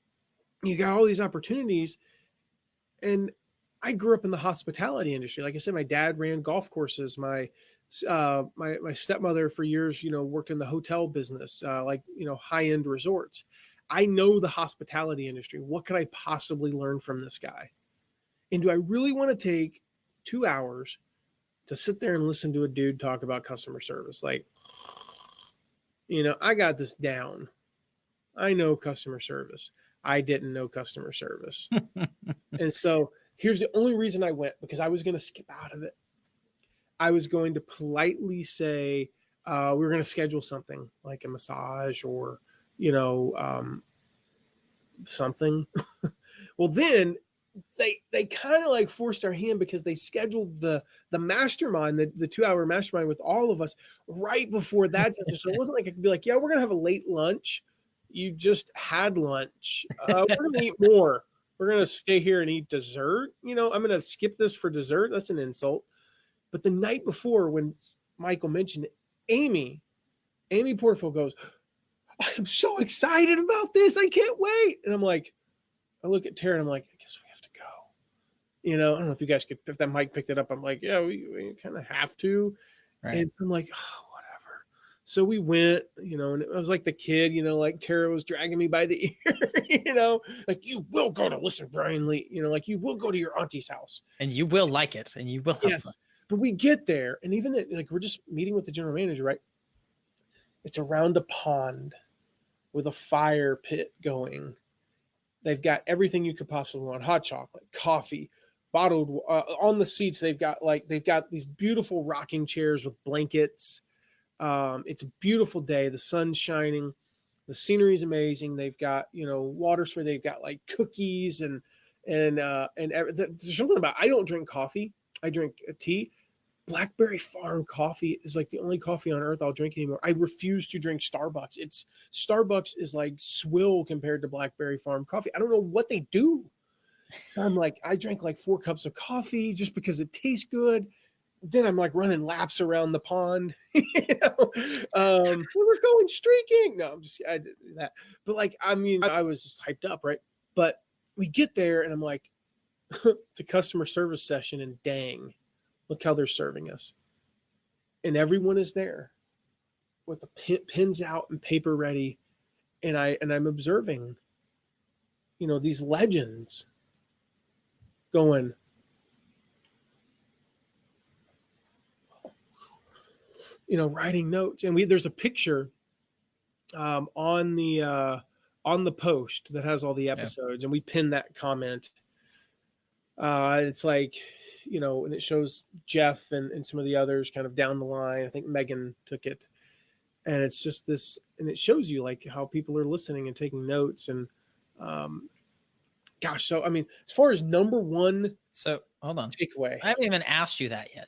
you got all these opportunities. And I grew up in the hospitality industry. Like I said, my dad ran golf courses. My stepmother for years, worked in the hotel business, high-end resorts. I know the hospitality industry. What could I possibly learn from this guy? And do I really want to take 2 hours to sit there and listen to a dude talk about customer service? Like, I got this down. I know customer service. I didn't know customer service. And so here's the only reason I went, because I was going to skip out of it. I was going to politely say, we were going to schedule something like a massage or, something. Well, then they kind of like forced our hand, because they scheduled the mastermind, the 2-hour mastermind with all of us right before that. So it wasn't like I could be like, yeah, we're going to have a late lunch. You just had lunch. We're going to eat more. We're going to stay here and eat dessert. I'm going to skip this for dessert. That's an insult. But the night before, when Michael mentioned it, Amy Porterfield goes, I'm so excited about this. I can't wait. And I'm like, I look at Tara and I'm like, I guess we have to go. I don't know if you guys if that mic picked it up. I'm like, yeah, we kind of have to. Right. And so I'm like, oh, whatever. So we went, and it was like the kid, like Tara was dragging me by the ear, like, you will go to listen, Brian Lee, like you will go to your auntie's house. And you will like it, and you will have fun. But we get there, and even like we're just meeting with the general manager, right? It's around a pond with a fire pit going. They've got everything you could possibly want: hot chocolate, coffee, bottled on the seats. They've got these beautiful rocking chairs with blankets. It's a beautiful day. The sun's shining. The scenery is amazing. They've got, water spray. They've got like cookies and there's something about, I don't drink coffee. I drink tea. Blackberry Farm coffee is like the only coffee on earth I'll drink anymore. I refuse to drink Starbucks. Starbucks is like swill compared to Blackberry Farm coffee. I don't know what they do. So I'm like, I drank like 4 cups of coffee just because it tastes good. Then I'm like running laps around the pond. We were going streaking. No, I did that. But like, I mean, I was just hyped up, right? But we get there and I'm like, it's a customer service session, and dang, look how they're serving us. And everyone is there with the pens out and paper ready. And I'm observing, these legends going, writing notes. And there's a picture on the post that has all the episodes, and we pinned that comment. It's like, and it shows Jeff and some of the others kind of down the line. I think Megan took it, and it's just this, and it shows you like how people are listening and taking notes. And gosh, so I mean, as far as number one, so hold on, takeaway, I haven't even asked you that yet.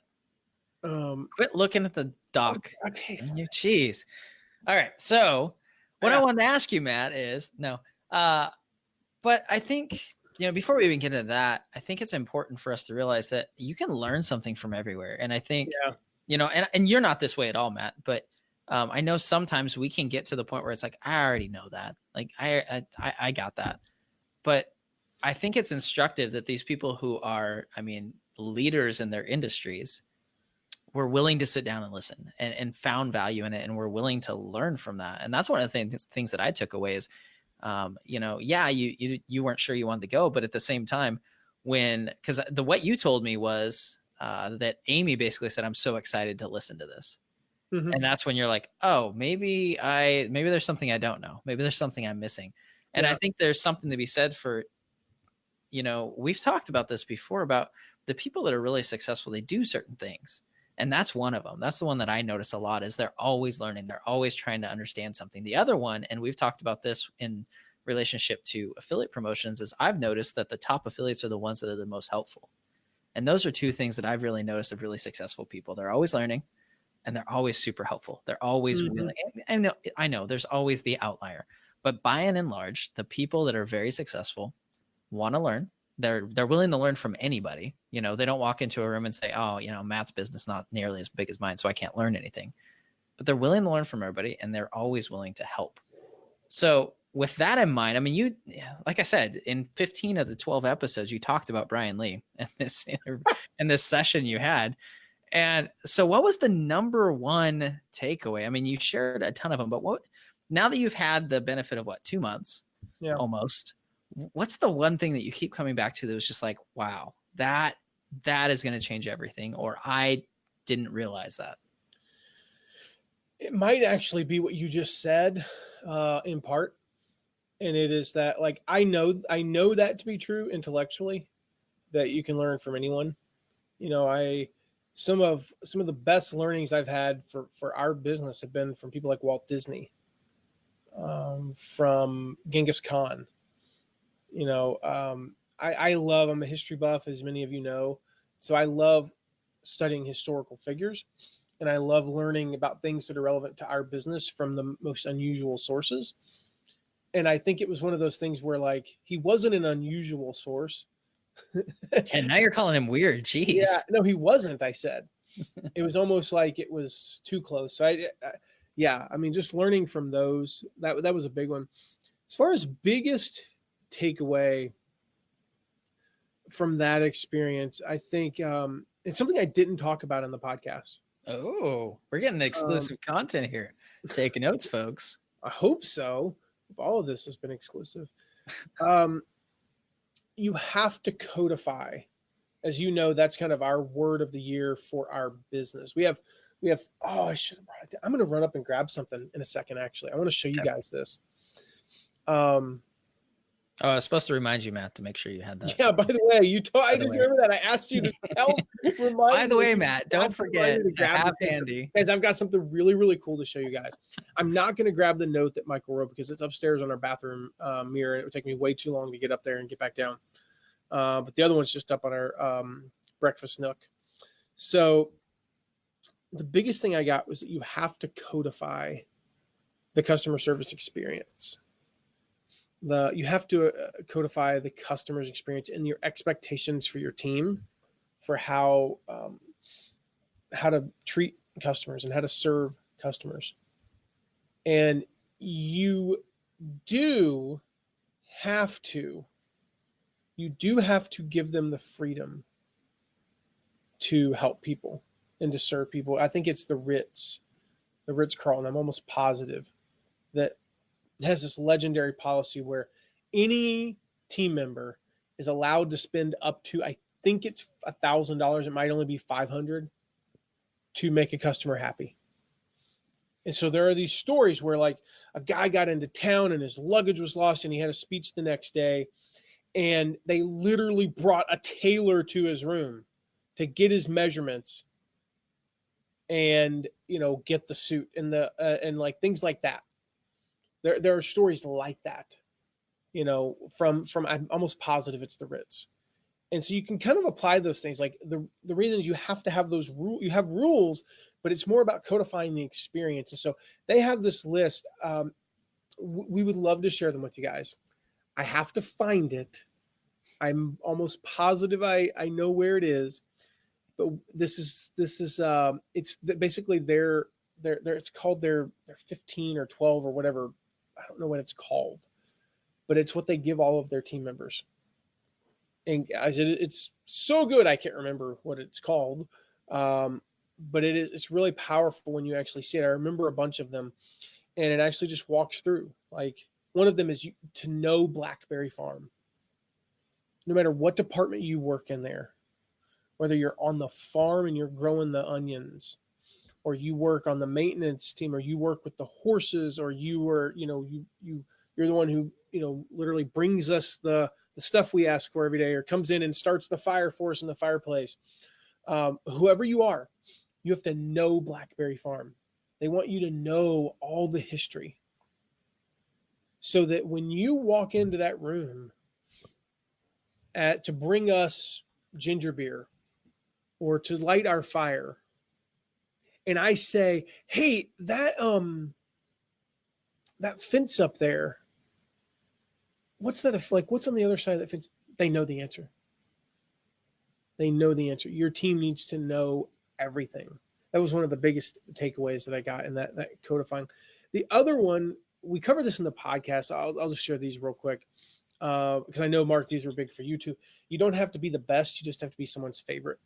Quit looking at the doc. Okay, jeez. All right, so what I wanted to ask you, Matt, is but I think, before we even get into that, I think it's important for us to realize that you can learn something from everywhere. And I think, and you're not this way at all, Matt, but I know sometimes we can get to the point where it's like, I already know that. Like, I got that. But I think it's instructive that these people who are, leaders in their industries were willing to sit down and listen and found value in it. And we're willing to learn from that. And that's one of the things that I took away is, you weren't sure you wanted to go, but at the same time, because what you told me was that Amy basically said, I'm so excited to listen to this. Mm-hmm. And that's when you're like, oh, maybe there's something I don't know. Maybe there's something I'm missing. And I think there's something to be said for, we've talked about this before about the people that are really successful. They do certain things. And that's one of them. That's the one that I notice a lot, is they're always learning. They're always trying to understand something. The other one, and we've talked about this in relationship to affiliate promotions, is I've noticed that the top affiliates are the ones that are the most helpful. And those are two things that I've really noticed of really successful people. They're always learning, and they're always super helpful. They're always willing. I know there's always the outlier, but by and large, the people that are very successful want to learn. They're willing to learn from anybody. They don't walk into a room and say, oh, Matt's business not nearly as big as mine, so I can't learn anything. But they're willing to learn from everybody, and they're always willing to help. So with that in mind, you, like I said, in 15 of the 12 episodes, you talked about Brian Lee in this session you had. And so what was the number one takeaway? You shared a ton of them, but now that you've had the benefit of 2 months, almost, what's the one thing that you keep coming back to that was just like, wow, that is going to change everything, or I didn't realize that? It might actually be what you just said, in part. And it is that, like, I know that to be true intellectually, that you can learn from anyone. Some of the best learnings I've had for our business have been from people like Walt Disney, from Genghis Khan. I'm a history buff, as many of you know. So I love studying historical figures, and I love learning about things that are relevant to our business from the most unusual sources. And I think it was one of those things where, like, he wasn't an unusual source. And now you're calling him weird. Jeez. Yeah, no, he wasn't. I said it was almost like it was too close. So just learning from those, that was a big one. As far as biggest takeaway from that experience, I think it's something I didn't talk about in the podcast. Oh, we're getting exclusive content here. Take notes, folks. I hope so. All of this has been exclusive. You have to codify. As you know, that's kind of our word of the year for our business. We have, oh, I should have brought it down. I'm going to run up and grab something in a second. Actually, I want to show you guys this. Oh, I was supposed to remind you, Matt, to make sure you had that. Yeah, by the way, I didn't remember that. I asked you to remind By the me. way, Matt, don't forget to have handy. Guys, I've got something really, really cool to show you guys. I'm not going to grab the note that Michael wrote because it's upstairs on our bathroom mirror. And it would take me way too long to get up there and get back down. But the other one's just up on our breakfast nook. So the biggest thing I got was that you have to codify the customer service experience. You have to codify the customer's experience and your expectations for your team for how to treat customers and how to serve customers. And you do have to give them the freedom to help people and to serve people. I think it's the Ritz-Carlton. I'm almost positive that has this legendary policy where any team member is allowed to spend up to, I think it's $1,000. It might only be $500 to make a customer happy. And so there are these stories where like a guy got into town and his luggage was lost and he had a speech the next day. And they literally brought a tailor to his room to get his measurements and, get the suit and and like things like that. There are stories like that, from I'm almost positive it's the Ritz. And so you can kind of apply those things. Like the reasons you have to have those rules, you have rules, but it's more about codifying the experience. And so they have this list. We would love to share them with you guys. I have to find it. I'm almost positive I know where it is, but this is it's basically their it's called their 15 or 12 or whatever. I don't know what it's called, but it's what they give all of their team members. And guys, it's so good. I can't remember what it's called. But it's really powerful when you actually see it. I remember a bunch of them, and it actually just walks through. Like one of them is to know Blackberry Farm. No matter what department you work in there, whether you're on the farm and you're growing the onions, or you work on the maintenance team, or you work with the horses, or you're the one who, literally brings us the stuff we ask for every day, or comes in and starts the fire for us in the fireplace. Whoever you are, you have to know Blackberry Farm. They want you to know all the history so that when you walk into that room to bring us ginger beer or to light our fire, and I say, hey, that fence up there, what's that like? What's on the other side of that fence? They know the answer. They know the answer. Your team needs to know everything. That was one of the biggest takeaways that I got in that codifying. The other one, we covered this in the podcast. I'll just share these real quick because I know, Mark, these are big for you too. You don't have to be the best. You just have to be someone's favorite.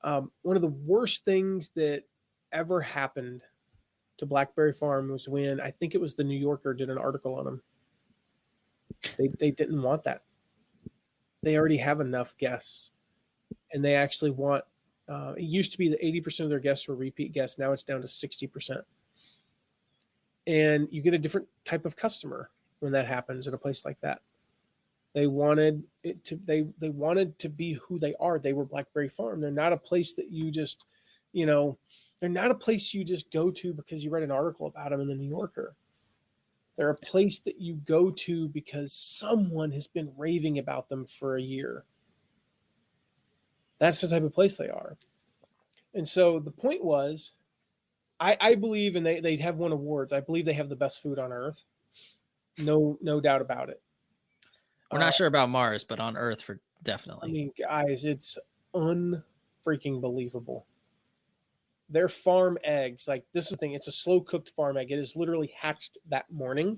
One of the worst things that ever happened to Blackberry Farm was when I think it was the New Yorker did an article on them. They didn't want that. They already have enough guests, and they actually want. It used to be that 80% of their guests were repeat guests. Now it's down to 60%. And you get a different type of customer when that happens at a place like that. They wanted it to. They wanted to be who they are. They were Blackberry Farm. They're not a place that you just, they're not a place you just go to because you read an article about them in the New Yorker. They're a place that you go to because someone has been raving about them for a year. That's the type of place they are. And so the point was, I believe, and they have won awards. I believe they have the best food on earth. No doubt about it. We're not sure about Mars, but on Earth, for definitely. I mean, guys, it's unfreaking believable. Their farm eggs, like this is the thing, it's a slow cooked farm egg. It is literally hatched that morning,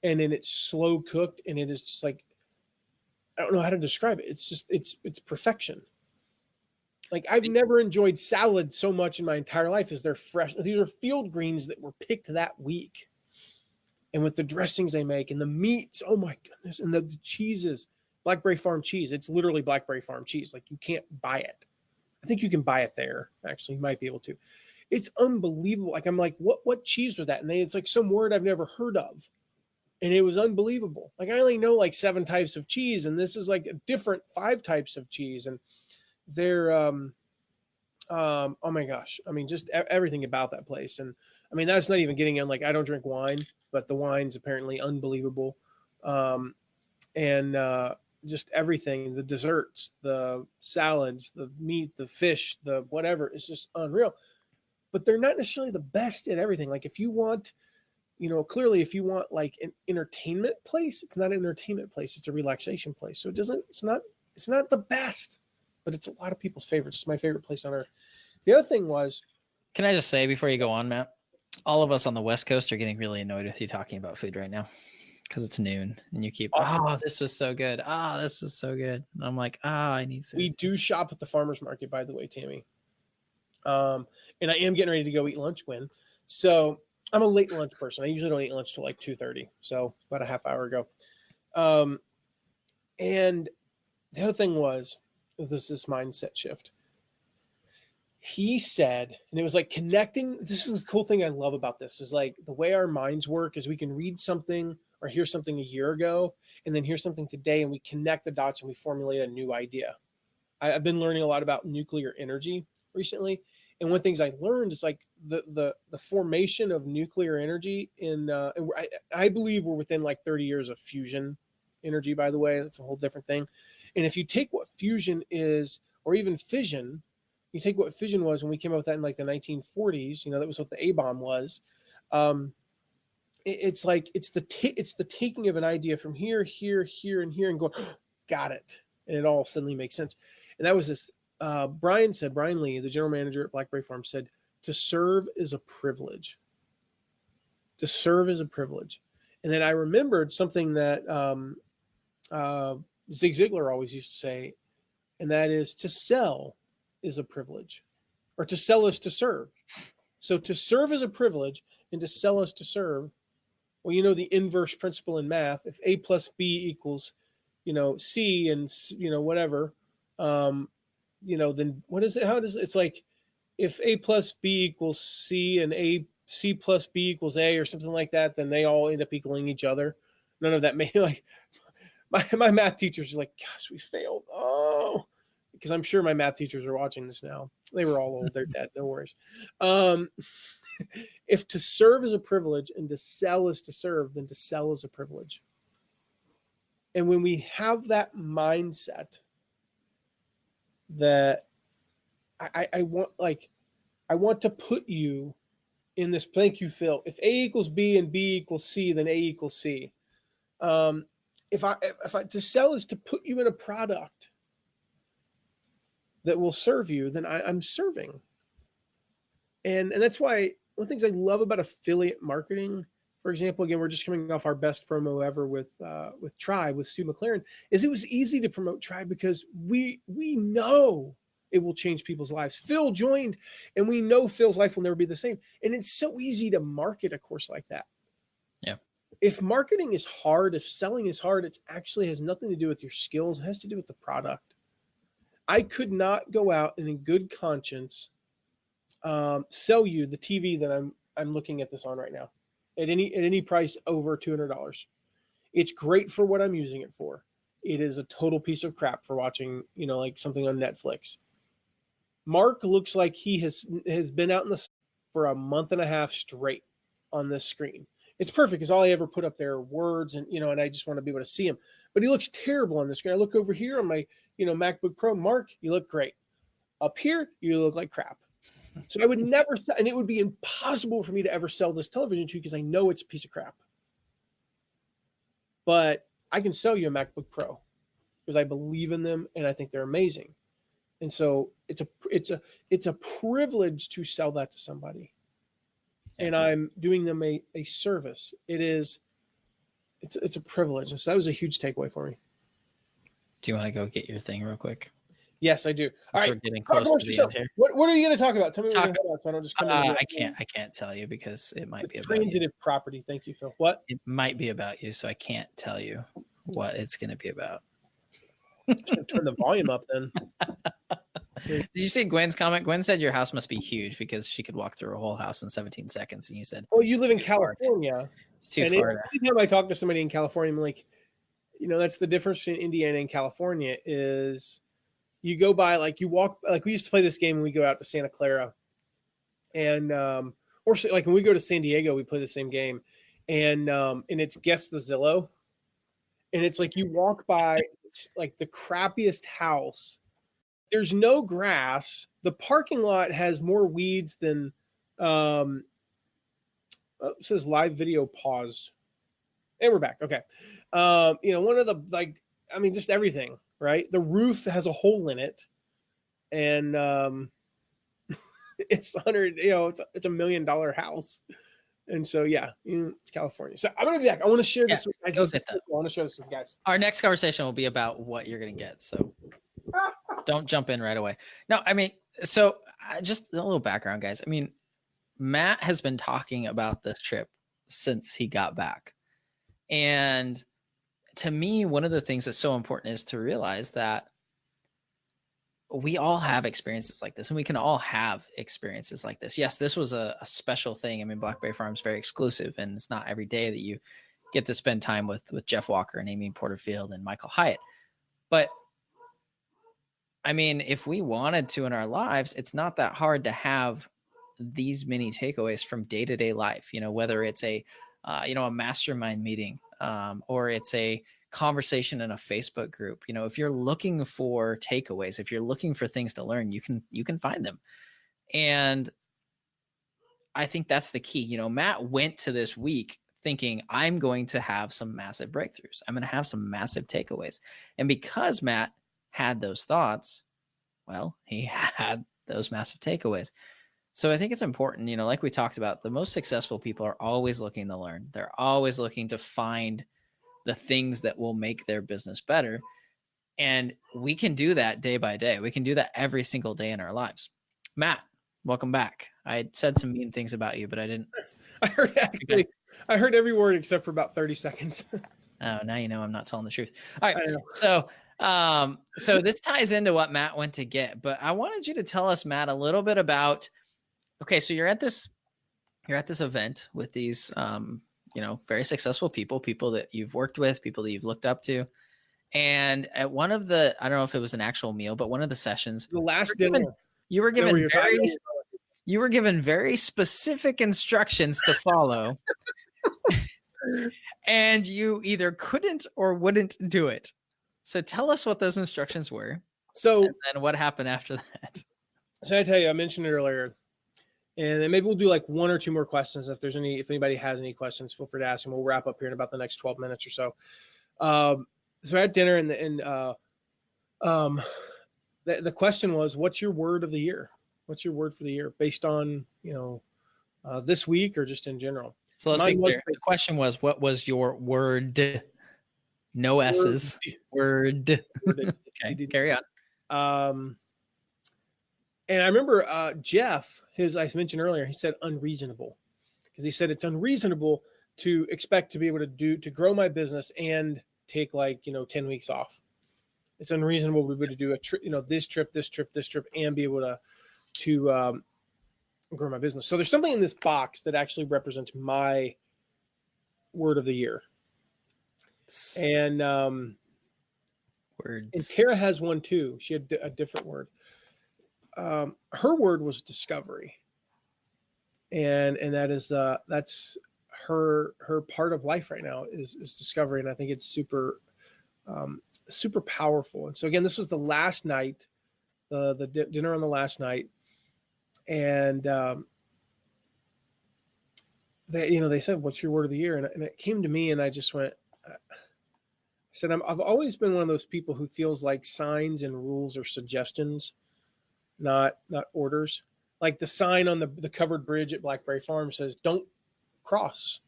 and then it's slow cooked, and it is just like, I don't know how to describe it. It's just it's perfection. Like I've never enjoyed salad so much in my entire life as they're fresh. These are field greens that were picked that week. And with the dressings they make and the meats, oh my goodness, and the cheeses, Blackberry Farm cheese. It's literally Blackberry Farm cheese. Like you can't buy it. I think you can buy it there. Actually, you might be able to. It's unbelievable. Like I'm like, what cheese was that? And it's like some word I've never heard of. And it was unbelievable. Like I only know like 7 types of cheese, and this is like a different 5 types of cheese. And they're oh my gosh. I mean, just everything about that place. And I mean, that's not even getting in, like, I don't drink wine, but the wine's apparently unbelievable. And just everything, the desserts, the salads, the meat, the fish, the whatever, it's just unreal. But they're not necessarily the best at everything. Like if you want, clearly if you want like an entertainment place, it's not an entertainment place, it's a relaxation place. So it's not the best, but it's a lot of people's favorites. It's my favorite place on earth. The other thing was, can I just say before you go on, Matt, all of us on the West Coast are getting really annoyed with you talking about food right now because it's noon and you keep, this was so good. This was so good. And I'm like, I need food. We do shop at the farmer's market, by the way, Tammy. And I am getting ready to go eat lunch so I'm a late lunch person. I usually don't eat lunch till like 2:30. So about a half hour ago. And the other thing was this mindset shift. He said, and it was like connecting. This is the cool thing I love about this is like the way our minds work is we can read something or hear something a year ago and then hear something today and we connect the dots and we formulate a new idea. I've been learning a lot about nuclear energy recently. And one of the things I learned is like the formation of nuclear energy I believe we're within like 30 years of fusion energy, by the way. That's a whole different thing. And if you take what fusion is, or even fission, you take what fission was when we came up with that in like the 1940s, that was what the A-bomb was. It's like, it's the taking of an idea from here, and here and going, got it. And it all suddenly makes sense. And that was this, Brian Lee, the general manager at Blackberry Farm, said, to serve is a privilege. To serve is a privilege. And then I remembered something that Zig Ziglar always used to say, and that is to sell is a privilege, or to sell is to serve. So to serve is a privilege and to sell is to serve. Well, the inverse principle in math, if A plus B equals, C and, whatever, then what is it? It's like if A plus B equals C and C plus B equals A or something like that, then they all end up equaling each other. None of that may like my math teachers are like, gosh, we failed. Oh, because I'm sure my math teachers are watching this now. They were all old. They're dead. No worries. If to serve is a privilege and to sell is to serve, then to sell is a privilege. And when we have that mindset that I want to put you in this, thank you, Phil. If A equals B and B equals C, then A equals C. If I to sell is to put you in a product that will serve you, then I'm serving. And that's why one of the things I love about affiliate marketing, for example, again, we're just coming off our best promo ever with Tribe, with Stu McLaren, is it was easy to promote Tribe because we know it will change people's lives. Phil joined, and we know Phil's life will never be the same. And it's so easy to market a course like that. Yeah. If marketing is hard, if selling is hard, it actually has nothing to do with your skills. It has to do with the product. I could not go out and in good conscience sell you the TV that I'm looking at this on right now at any price over $200. It's great for what I'm using it for. It is a total piece of crap for watching, like something on Netflix. Mark looks like he has been out in the for a month and a half straight on this screen. It's perfect because all I ever put up there are words and, and I just want to be able to see him. But he looks terrible on the screen. I look over here on my, MacBook Pro. Mark, you look great. Up here, you look like crap. So I would never, and it would be impossible for me to ever sell this television to you because I know it's a piece of crap. But I can sell you a MacBook Pro because I believe in them and I think they're amazing. And so it's a privilege to sell that to somebody. And I'm doing them a service. It's a privilege. And so that was a huge takeaway for me. Do you want to go get your thing real quick? Yes, I do. All We're right. getting Talk close amongst to the yourself. end here. What are you going to talk about? Tell me what Talk. you're going to talk about so I don't just come in. I can't tell you because it might be about you. Transitive property. Thank you, Phil. What? It might be about you, so I can't tell you what it's going to be about. Turn the volume up then. Did you see Gwen's comment? Gwen said your house must be huge because she could walk through a whole house in 17 seconds. And you said, Oh, you live in California. It's too And far. anytime I talk to somebody in California, I'm like, that's the difference between Indiana and California is you go by, like you walk, like we used to play this game when we go out to Santa Clara and, or like when we go to San Diego, we play the same game and it's Guess the Zillow. And it's like, you walk by like the crappiest house. There's no grass. The parking lot has more weeds than, it says live video pause. And we're back. Okay. One of the, just everything, right? The roof has a hole in it and it's it's $1 million house. And so, yeah, it's California. So I'm going to be back. I want to share this with you guys. I want to share this with you guys. Our next conversation will be about what you're going to get. So don't jump in right away. No, I mean, so just a little background, guys. I mean, Matt has been talking about this trip since he got back. And to me, one of the things that's so important is to realize that we all have experiences like this and we can all have experiences like this. Yes, this was a special thing. I mean, Blackberry Farm is very exclusive and it's not every day that you get to spend time with Jeff Walker and Amy Porterfield and Michael Hyatt. But I mean, if we wanted to in our lives, it's not that hard to have these many takeaways from day-to-day life, whether it's a mastermind meeting, or it's a conversation in a Facebook group. If you're looking for takeaways, if you're looking for things to learn, you can find them. And I think that's the key. Matt went to this week thinking, I'm going to have some massive breakthroughs. I'm going to have some massive takeaways. And because Matt had those thoughts, well, he had those massive takeaways. So I think it's important, like we talked about, the most successful people are always looking to learn. They're always looking to find the things that will make their business better. And we can do that day by day. We can do that every single day in our lives. Matt, welcome back. I said some mean things about you, but I didn't. I heard every word except for about 30 seconds. Oh, now you know I'm not telling the truth. All right. So this ties into what Matt went to get, but I wanted you to tell us, Matt, a little bit about, okay, so you're at this event with these, very successful people that you've worked with, people that you've looked up to. And at one of the, I don't know if it was an actual meal, but one of the sessions, the last dinner, you were given very specific instructions to follow. And you either couldn't or wouldn't do it. So tell us what those instructions were. So, and then what happened after that? So I tell you, I mentioned it earlier, and then maybe we'll do like one or two more questions. If anybody has any questions, feel free to ask them. We'll wrap up here in about the next 12 minutes or so. So at dinner and the question was, what's your word of the year? What's your word for the year based on, this week or just in general? So let's be clear. The question was, what was your word? No S's. Word. Okay, carry on. And I remember Jeff, I mentioned earlier, he said unreasonable, because he said it's unreasonable to expect to be able to grow my business and take 10 weeks off. It's unreasonable to be able to do a trip, this trip, and be able to grow my business. So there's something in this box that actually represents my word of the year. And words. And Tara has one too. She had a different word. Her word was discovery, and that's her part of life right now is discovery, and I think it's super powerful. And so again, this was the last night, the dinner on the last night, and they said, "What's your word of the year?" And it came to me, and I just went. I said, I've always been one of those people who feels like signs and rules are suggestions, not orders. Like the sign on the covered bridge at Blackberry Farm says, "Don't cross."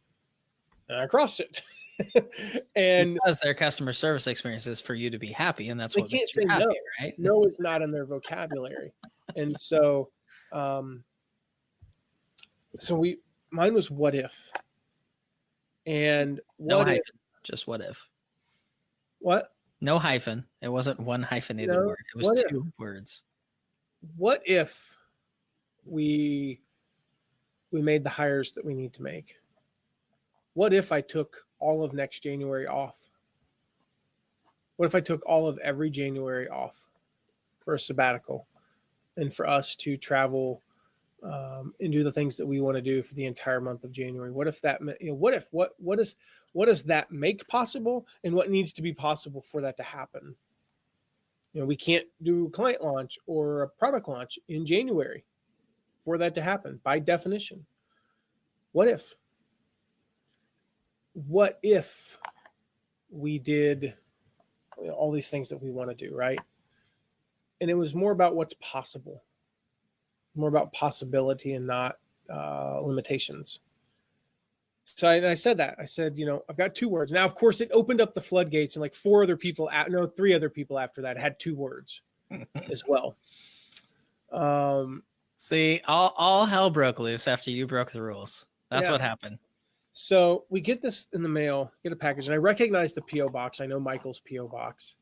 and I crossed it. And because their customer service experience is for you to be happy, and that's they what can't makes say you happy, no. right? No is not in their vocabulary. And so, mine was what if, and No what if, hyphen, just what if. what, No hyphen. It wasn't one hyphenated no, word. It was what if, two words. what if we made the hires that we need to make? What if I took all of next January off? What if I took all of every January off for a sabbatical and for us to travel and do the things that we want to do for the entire month of January? What if that, what does that make possible, and what needs to be possible for that to happen? We can't do a client launch or a product launch in January for that to happen by definition. What if we did all these things that we want to do, right? And it was more about what's possible, more about possibility and not limitations. So I said that. I said, I've got 2 words. Now, of course, it opened up the floodgates, and like 3 other people after that had 2 words as well. See, all hell broke loose after you broke the rules. That's what happened. So we get this in the mail, get a package, and I recognize the P.O. box. I know Michael's P.O. box.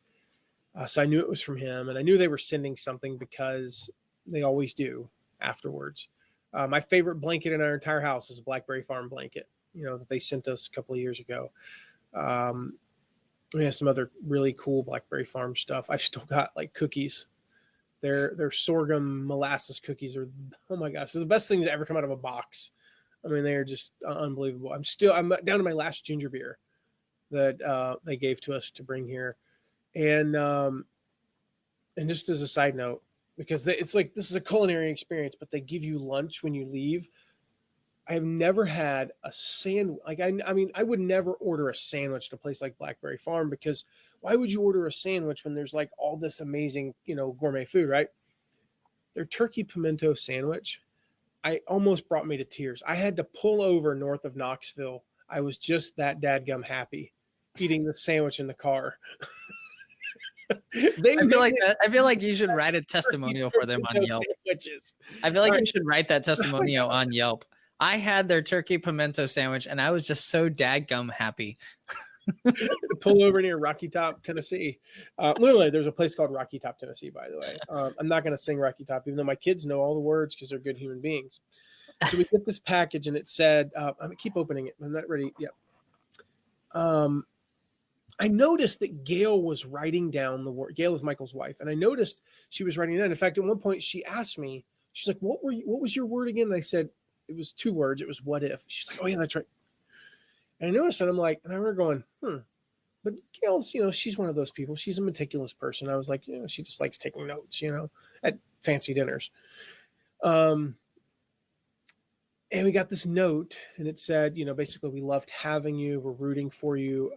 So I knew it was from him, and I knew they were sending something because they always do afterwards. My favorite blanket in our entire house is a Blackberry Farm blanket, that they sent us a couple of years ago. We have some other really cool Blackberry Farm stuff. I've still got like cookies. Their sorghum molasses cookies are, oh my gosh, they're the best things that ever come out of a box. I mean, they're just unbelievable. I'm down to my last ginger beer that they gave to us to bring here. And just as a side note, because it's like, this is a culinary experience, but they give you lunch when you leave. I've never had a sandwich. Like, I mean, I would never order a sandwich at a place like Blackberry Farm, because why would you order a sandwich when there's like all this amazing, gourmet food, right? Their turkey pimento sandwich, I almost brought me to tears. I had to pull over north of Knoxville. I was just that dadgum happy eating the sandwich in the car. I feel like you should write a testimonial for them on Yelp. Sandwiches. I feel like you should write that testimonial on Yelp. I had their turkey pimento sandwich, and I was just so dadgum happy. Pull over near Rocky Top, Tennessee. Literally, there's a place called Rocky Top, Tennessee, by the way. I'm not going to sing Rocky Top, even though my kids know all the words because they're good human beings. So we get this package, and it said, I'm going to keep opening it. I'm not ready yet. I noticed that Gail was writing down the word. Gail is Michael's wife. And I noticed she was writing down. In fact, at one point she asked me, she's like, what was your word again? And I said, it was 2 words. It was what if. She's like, oh yeah, that's right. And I noticed that. I'm like, and I remember going, but Gail's, she's one of those people. She's a meticulous person. I was like, she just likes taking notes, at fancy dinners. And we got this note, and it said, basically, we loved having you. We're rooting for you.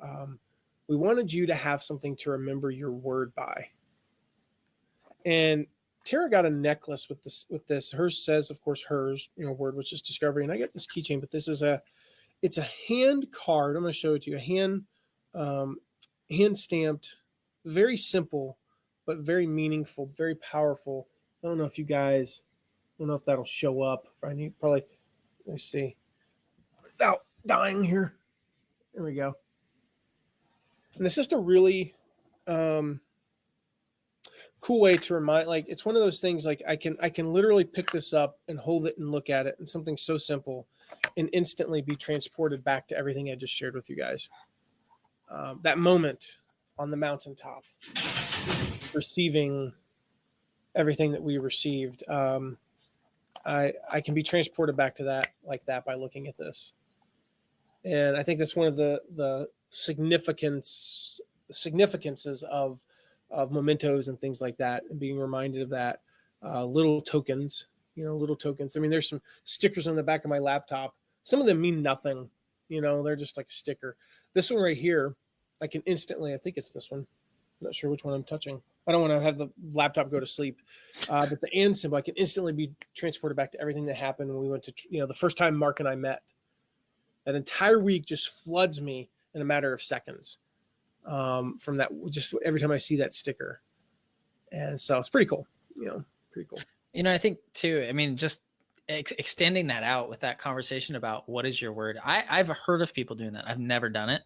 We wanted you to have something to remember your word by. And Tara got a necklace with this. Hers says, of course, hers, word was just discovery. And I got this keychain, but this is it's a hand card. I'm going to show it to you. Hand stamped, very simple, but very meaningful, very powerful. I don't know if that'll show up. If I need, probably, let's see, without dying here. There we go. And it's just a really cool way to remind, like, it's one of those things, like I can literally pick this up and hold it and look at it, and something so simple, and instantly be transported back to everything I just shared with you guys. That moment on the mountaintop, receiving everything that we received. I can be transported back to that like that by looking at this. And I think that's one of the significances of mementos and things like that, and being reminded of that. Little tokens. I mean, there's some stickers on the back of my laptop. Some of them mean nothing. They're just like a sticker. This one right here, I can instantly, I think it's this one. I'm not sure which one I'm touching. I don't want to have the laptop go to sleep. But the and symbol, I can instantly be transported back to everything that happened when we went to, the first time Mark and I met. that entire week just floods me in a matter of seconds from that, just every time I see that sticker. And so it's pretty cool, pretty cool. I think too, I mean, just extending that out with that conversation about what is your word. I've heard of people doing that. I've never done it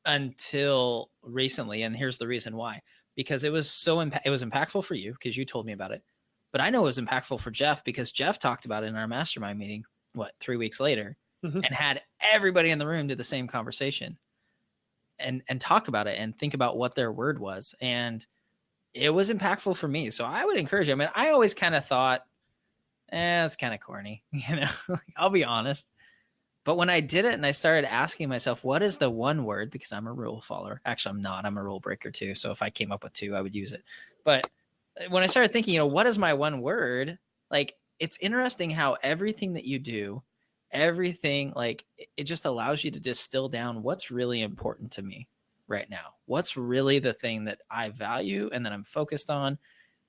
until recently. And here's the reason why, because it was it was impactful for you because you told me about it, but I know it was impactful for Jeff because Jeff talked about it in our mastermind meeting, 3 weeks later, and had everybody in the room do the same conversation and talk about it and think about what their word was. And it was impactful for me. So I would encourage you. I mean, I always kind of thought, it's kind of corny, I'll be honest. But when I did it and I started asking myself, what is the one word? Because I'm a rule follower. Actually, I'm not. I'm a rule breaker too. So if I came up with 2, I would use it. But when I started thinking, what is my one word? Like, it's interesting how everything that you do, everything, like, it just allows you to distill down what's really important to me right now. What's really the thing that I value and that I'm focused on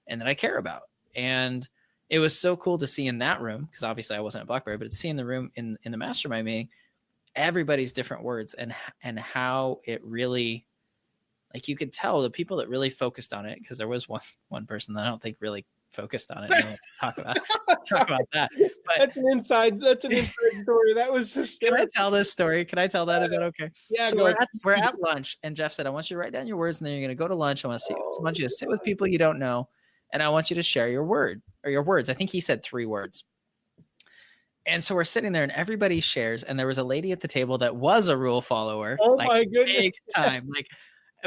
and that I care about. And it was so cool to see in that room, because obviously I wasn't at Blackberry, but to see in the room in the mastermind meeting, everybody's different words and how it really, like, you could tell the people that really focused on it, because there was one person that I don't think really focused on it. Talk about that. But that's an inside story. That was hysterical. Can I tell this story? Can I tell that? Is that okay? Yeah. So we're at lunch, and Jeff said, I want you to write down your words, and then you're going to go to lunch. I want you to sit with people you don't know, and I want you to share your word or your words. I think he said 3 words. And so we're sitting there and everybody shares. And there was a lady at the table that was a rule follower. Oh my goodness. Big time.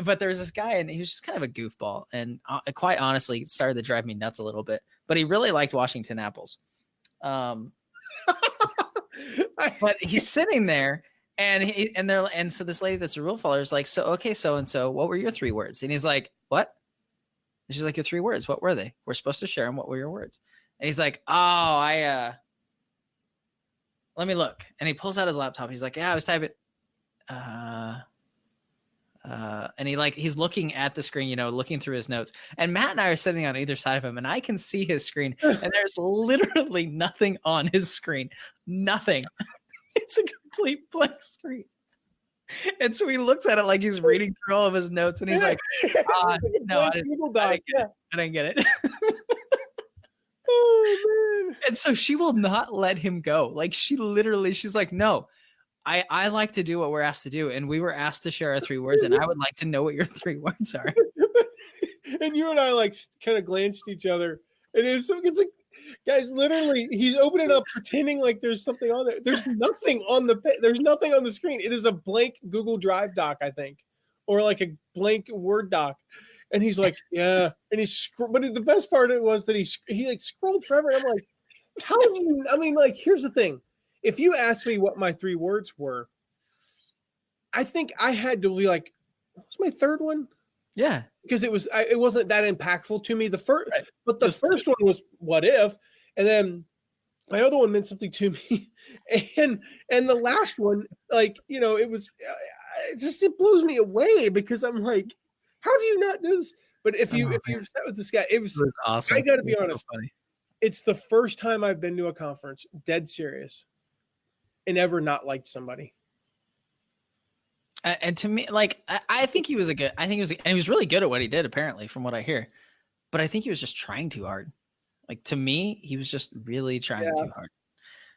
But there was this guy and he was just kind of a goofball. And quite honestly, it started to drive me nuts a little bit, but he really liked Washington apples. But he's sitting there and so this lady that's a rule follower is like, so, okay, so-and-so, what were your 3 words? And he's like, what? And she's like, your 3 words, what were they? We're supposed to share them. What were your words? And he's like, let me look. And he pulls out his laptop. He's like, I was typing, and he's looking at the screen, looking through his notes. And Matt and I are sitting on either side of him, and I can see his screen, and there's literally nothing on his screen. Nothing. It's a complete blank screen. And so he looks at it like he's reading through all of his notes, and he's like, no, I didn't get it. Oh, man. And so she will not let him go. Like, she's like, no, I like to do what we're asked to do. And we were asked to share our 3 words, and I would like to know what your 3 words are. And you and I kind of glanced at each other. And it's like, guys, literally, he's opening up, pretending like there's something on there. There's nothing on there's nothing on the screen. It is a blank Google Drive doc, I think, or like a blank Word doc. And he's like, yeah. And but the best part of it was that he scrolled forever. I'm like, how do you? I mean, like, here's the thing. If you asked me what my 3 words were, I think I had to be like, what was my 3rd one? Yeah, because it wasn't that impactful to me. The first, right. But the first one was what if, and then my other one meant something to me, and the last one, like, it was, it blows me away because I'm like, how do you not do this? But if you sat with this guy, it was awesome. I got to be honest. So it's the first time I've been to a conference, dead serious, and ever not liked somebody. And to me, like, I think he was and he was really good at what he did, apparently, from what I hear. But I think he was just trying too hard. Like, to me, he was just really trying too hard.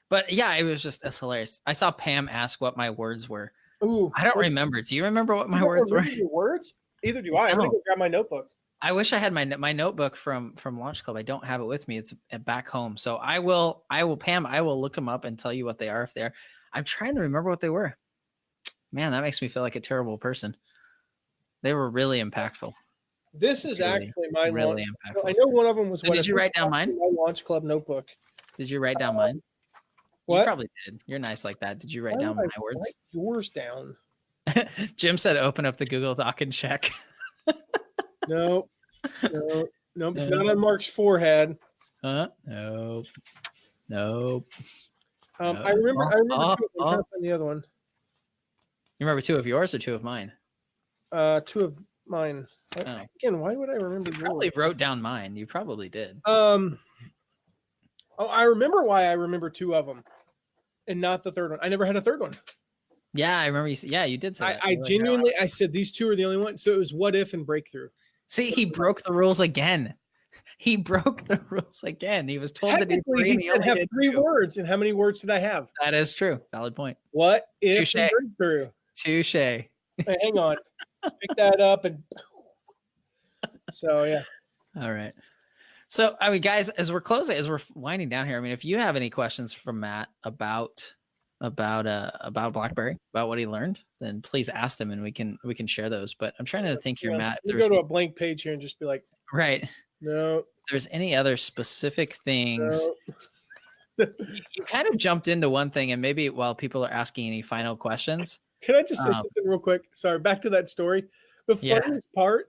But yeah, it's hilarious. I saw Pam ask what my words were. Ooh, I don't remember. Do you remember what my words were? Your words? Either do I. I'm gonna go grab my notebook. I wish I had my notebook from Launch Club. I don't have it with me. It's back home. So I will, Pam, I will look them up and tell you what they are if they are. I'm trying to remember what they were. Man, that makes me feel like a terrible person. They were really impactful. This is actually my really launch. Impactful. I know one of them was. So did you write down mine? My Launch Club notebook. Did you write down mine? What? You probably did. You're nice like that. Did you write down my words? Write yours down. Jim said, "Open up the Google Doc and check." No, it's not on Mark's forehead. Nope. I remember. I'm trying to find the other one. You remember 2 of yours or 2 of mine? 2 of mine. Again, why would I remember? You probably wrote down mine. You probably did. I remember why I remember 2 of them. and not the third one. I never had a third one. Yeah, I remember you did say that. I genuinely, I said these two are the only ones. So it was What If and Breakthrough. See, he broke the rules again. He broke the rules again. He was told to do three, and he only have did 3 2. words. And how many words did I have? That is true. Valid point. What If Touché. and Breakthrough. Touche. Hey, hang on. Pick that up and so yeah. All right. So, I mean, guys, as we're winding down here, I mean, if you have any questions from Matt about Blackberry, about what he learned, then please ask them and we can share those. But I'm trying to think here, Matt. You go to a blank page here and just be like, right. No. If there's any other specific things. No. You kind of jumped into one thing, and maybe while people are asking any final questions. Can I just say something real quick? Sorry, back to that story. The funniest part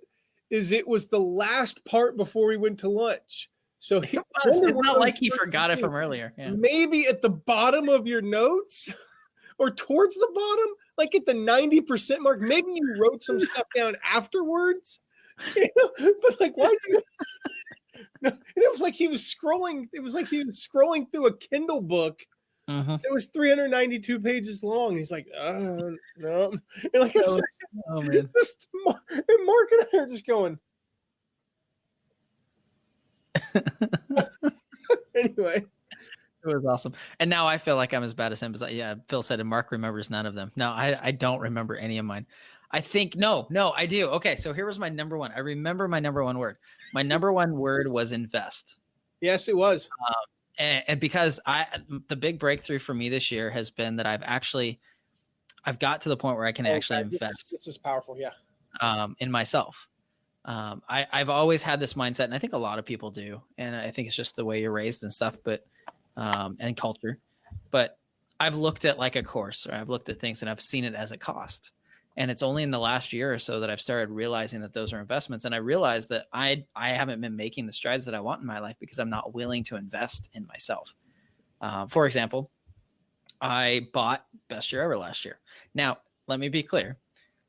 is it was the last part before we went to lunch. So it's not like he forgot it from earlier. Yeah. Maybe at the bottom of your notes or towards the bottom, like at the 90% mark, maybe you wrote some stuff down afterwards. You know? But like, why do you? No, and it was like he was scrolling. It was like he was scrolling through a Kindle book. It was 392 pages long. He's like, no. And like I said, man. And Mark and I are just going. Anyway. It was awesome. And now I feel like I'm as bad as him. But yeah, Phil said, and Mark remembers none of them. No, I don't remember any of mine. I think, no, I do. Okay, so here was my number one. I remember my number one word. My number one word was invest. Yes, it was. And because the big breakthrough for me this year has been that I've got to the point where I can actually invest. This is powerful, yeah. In myself. I've always had this mindset, and I think a lot of people do. And I think it's just the way you're raised and stuff, but and culture. But I've looked at like a course, or I've looked at things and I've seen it as a cost. And it's only in the last year or so that I've started realizing that those are investments. And I realized that I haven't been making the strides that I want in my life because I'm not willing to invest in myself. For example, I bought Best Year Ever last year. Now, let me be clear.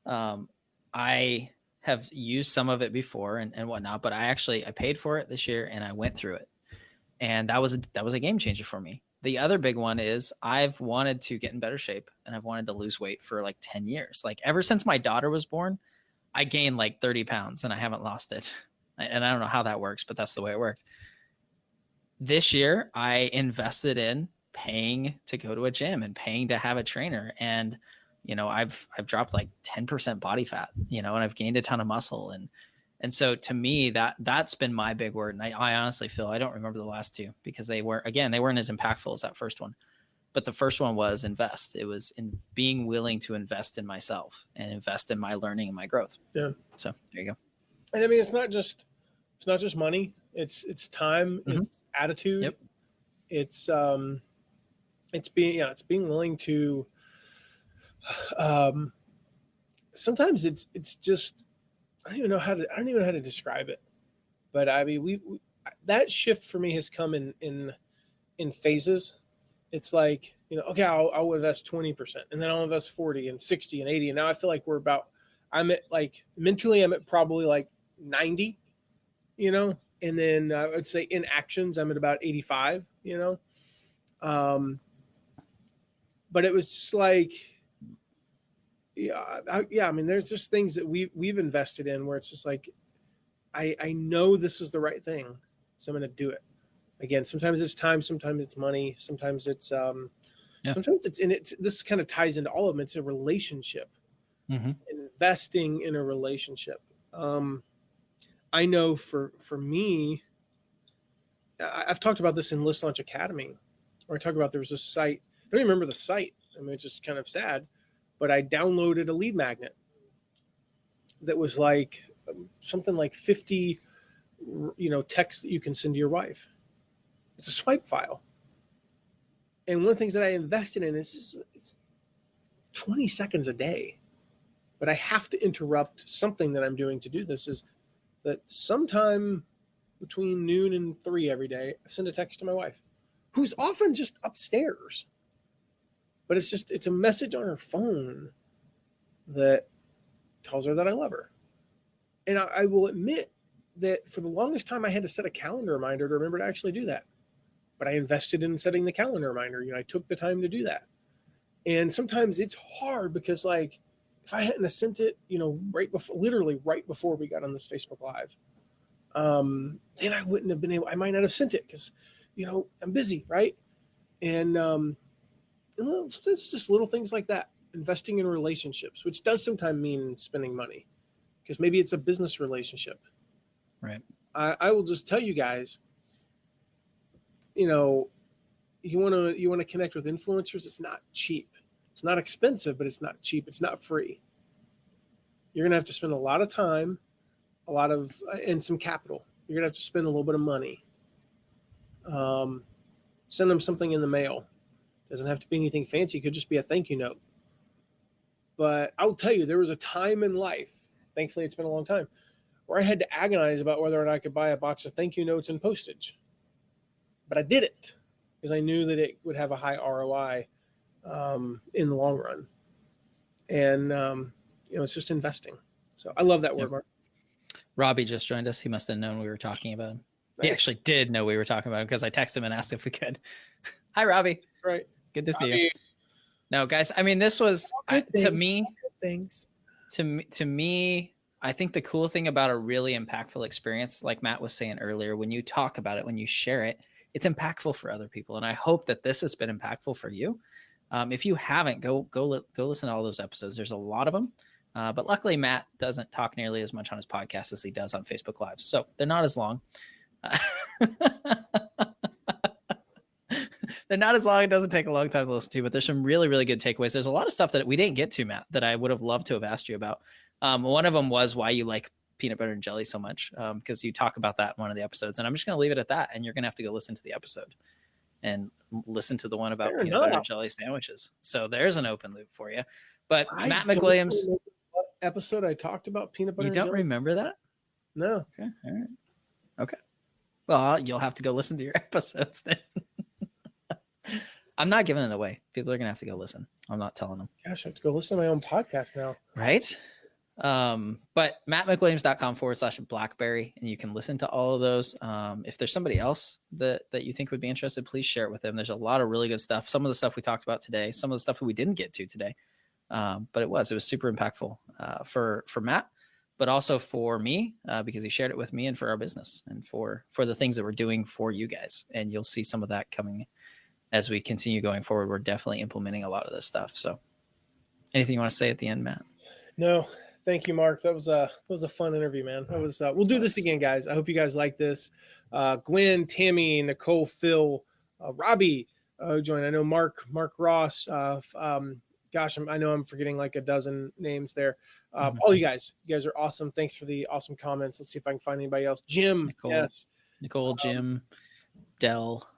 I have used some of it before and whatnot, but I paid for it this year and I went through it. And that was a game changer for me. The other big one is I've wanted to get in better shape and I've wanted to lose weight for like 10 years. Like ever since my daughter was born, I gained like 30 pounds and I haven't lost it. And I don't know how that works, but that's the way it worked. This year, I invested in paying to go to a gym and paying to have a trainer. And, you know, I've dropped like 10% body fat, you know, and I've gained a ton of muscle. And so to me, that's been my big word. And I honestly feel I don't remember the last two because they weren't as impactful as that first one. But the first one was invest. It was in being willing to invest in myself and invest in my learning and my growth. Yeah. So there you go. And I mean, it's not just money. It's time. Mm-hmm. It's attitude. Yep. It's being willing to. Sometimes it's just. I don't even know how to describe it, but I mean, we that shift for me has come in phases. It's like, you know, okay, I'll invest 20%, and then I'll invest 40 and 60 and 80, and now I feel like I'm at like mentally I'm at probably like 90, you know, and then I would say in actions I'm at about 85, you know, but it was just like. I mean, there's just things that we've invested in where it's just like, I know this is the right thing, so I'm going to do it. Again, sometimes it's time, sometimes it's money, sometimes it's sometimes it's in it. This kind of ties into all of them. It's a relationship, investing in a relationship. I know for me, I've talked about this in List Launch Academy, where I talk about there was this site. I don't even remember the site. I mean, it's just kind of sad. But I downloaded a lead magnet that was like something like 50, you know, texts that you can send to your wife. It's a swipe file. And one of the things that I invested in is it's 20 seconds a day. But I have to interrupt something that I'm doing to do this is that sometime between noon and 3 every day, I send a text to my wife, who's often just upstairs. But it's a message on her phone that tells her that I love her. And I will admit that for the longest time, I had to set a calendar reminder to remember to actually do that. but I invested in setting the calendar reminder. I took the time to do that. And sometimes it's hard because like, if I hadn't sent it, literally right before we got on this Facebook Live, then I wouldn't have been able, I might not have sent it because, I'm busy. Right. And it's just little things like that. Investing in relationships, which does sometimes mean spending money because maybe it's a business relationship. Right. I will just tell you guys, you want to connect with influencers. It's not cheap. It's not expensive, but it's not cheap. It's not free. You're going to have to spend a lot of time, and some capital. You're going to have to spend a little bit of money. Send them something in the mail. Doesn't have to be anything fancy. It could just be a thank you note. But I'll tell you, there was a time in life, thankfully it's been a long time, where I had to agonize about whether or not I could buy a box of thank you notes and postage. But I did it because I knew that it would have a high ROI in the long run. And, it's just investing. So I love that word, Mark. Robbie just joined us. He must have known we were talking about him. Nice. He actually did know we were talking about him because I texted him and asked if we could. Hi, Robbie. Right. Good to see you. No, guys, I mean, this was to me, I think the cool thing about a really impactful experience, like Matt was saying earlier, when you talk about it, when you share it, it's impactful for other people. And I hope that this has been impactful for you. If you haven't, go listen to all those episodes. There's a lot of them. But luckily, Matt doesn't talk nearly as much on his podcast as he does on Facebook Live. So they're not as long. They're not as long. It doesn't take a long time to listen to, but there's some really, really good takeaways. There's a lot of stuff that we didn't get to, Matt, that I would have loved to have asked you about. One of them was why you like peanut butter and jelly so much, because you talk about that in one of the episodes. And I'm just going to leave it at that. And you're going to have to go listen to the episode and listen to the one about peanut butter and jelly sandwiches. So there's an open loop for you. But Matt McWilliams. What episode I talked about peanut butter and jelly? You don't remember that? No. Okay. All right. Okay. Well, you'll have to go listen to your episodes then. I'm not giving it away. People are going to have to go listen. I'm not telling them. Gosh, I have to go listen to my own podcast now. Right. But mattmcwilliams.com/Blackberry, and you can listen to all of those. If there's somebody else that you think would be interested, please share it with them. There's a lot of really good stuff. Some of the stuff we talked about today, some of the stuff that we didn't get to today. But it was super impactful for Matt, but also for me, because he shared it with me and for our business and for the things that we're doing for you guys. And you'll see some of that coming as we continue going forward. We're definitely implementing a lot of this stuff. So anything you want to say at the end, Matt? No, thank you, Mark. That was a fun interview, man. We'll do this again, guys. I hope you guys like this. Gwen, Tammy, Nicole, Phil, Robbie, joined. I know Mark Ross, gosh, I know I'm forgetting like a dozen names there. All you guys are awesome. Thanks for the awesome comments. Let's see if I can find anybody else. Jim, Nicole, Jim, Dell,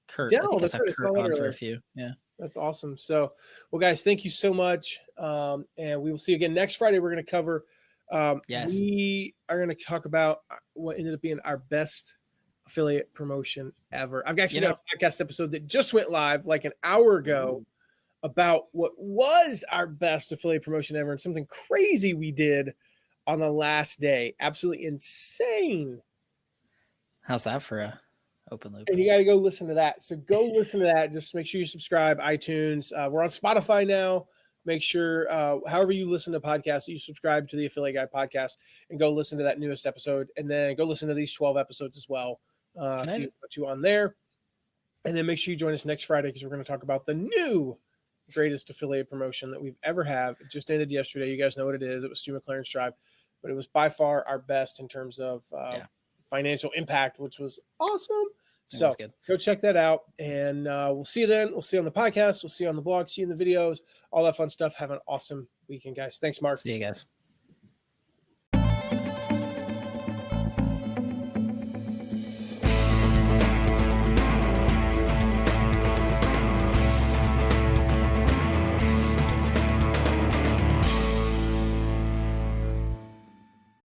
Kurt. Dell, I saw Kurt on for a few. Yeah. That's awesome. So, well, guys, thank you so much. And we will see you again next Friday. We're going to cover, we are going to talk about what ended up being our best affiliate promotion ever. I've actually got a podcast episode that just went live like an hour ago about what was our best affiliate promotion ever and something crazy we did on the last day. Absolutely insane. How's that for a open loop? And you got to go listen to that. So go listen to that. Just make sure you subscribe, iTunes. We're on Spotify now. Make sure, however you listen to podcasts, you subscribe to the Affiliate Guy podcast and go listen to that newest episode. And then go listen to these 12 episodes as well. If you put you on there. And then make sure you join us next Friday because we're going to talk about the new greatest affiliate promotion that we've ever had. It just ended yesterday. You guys know what it is. It was Stu McLaren's Tribe, but it was by far our best in terms of financial impact, which was awesome. So go check that out. And we'll see you then. We'll see you on the podcast. We'll see you on the blog. See you in the videos, all that fun stuff. Have an awesome weekend, guys. Thanks, Mark. See you guys.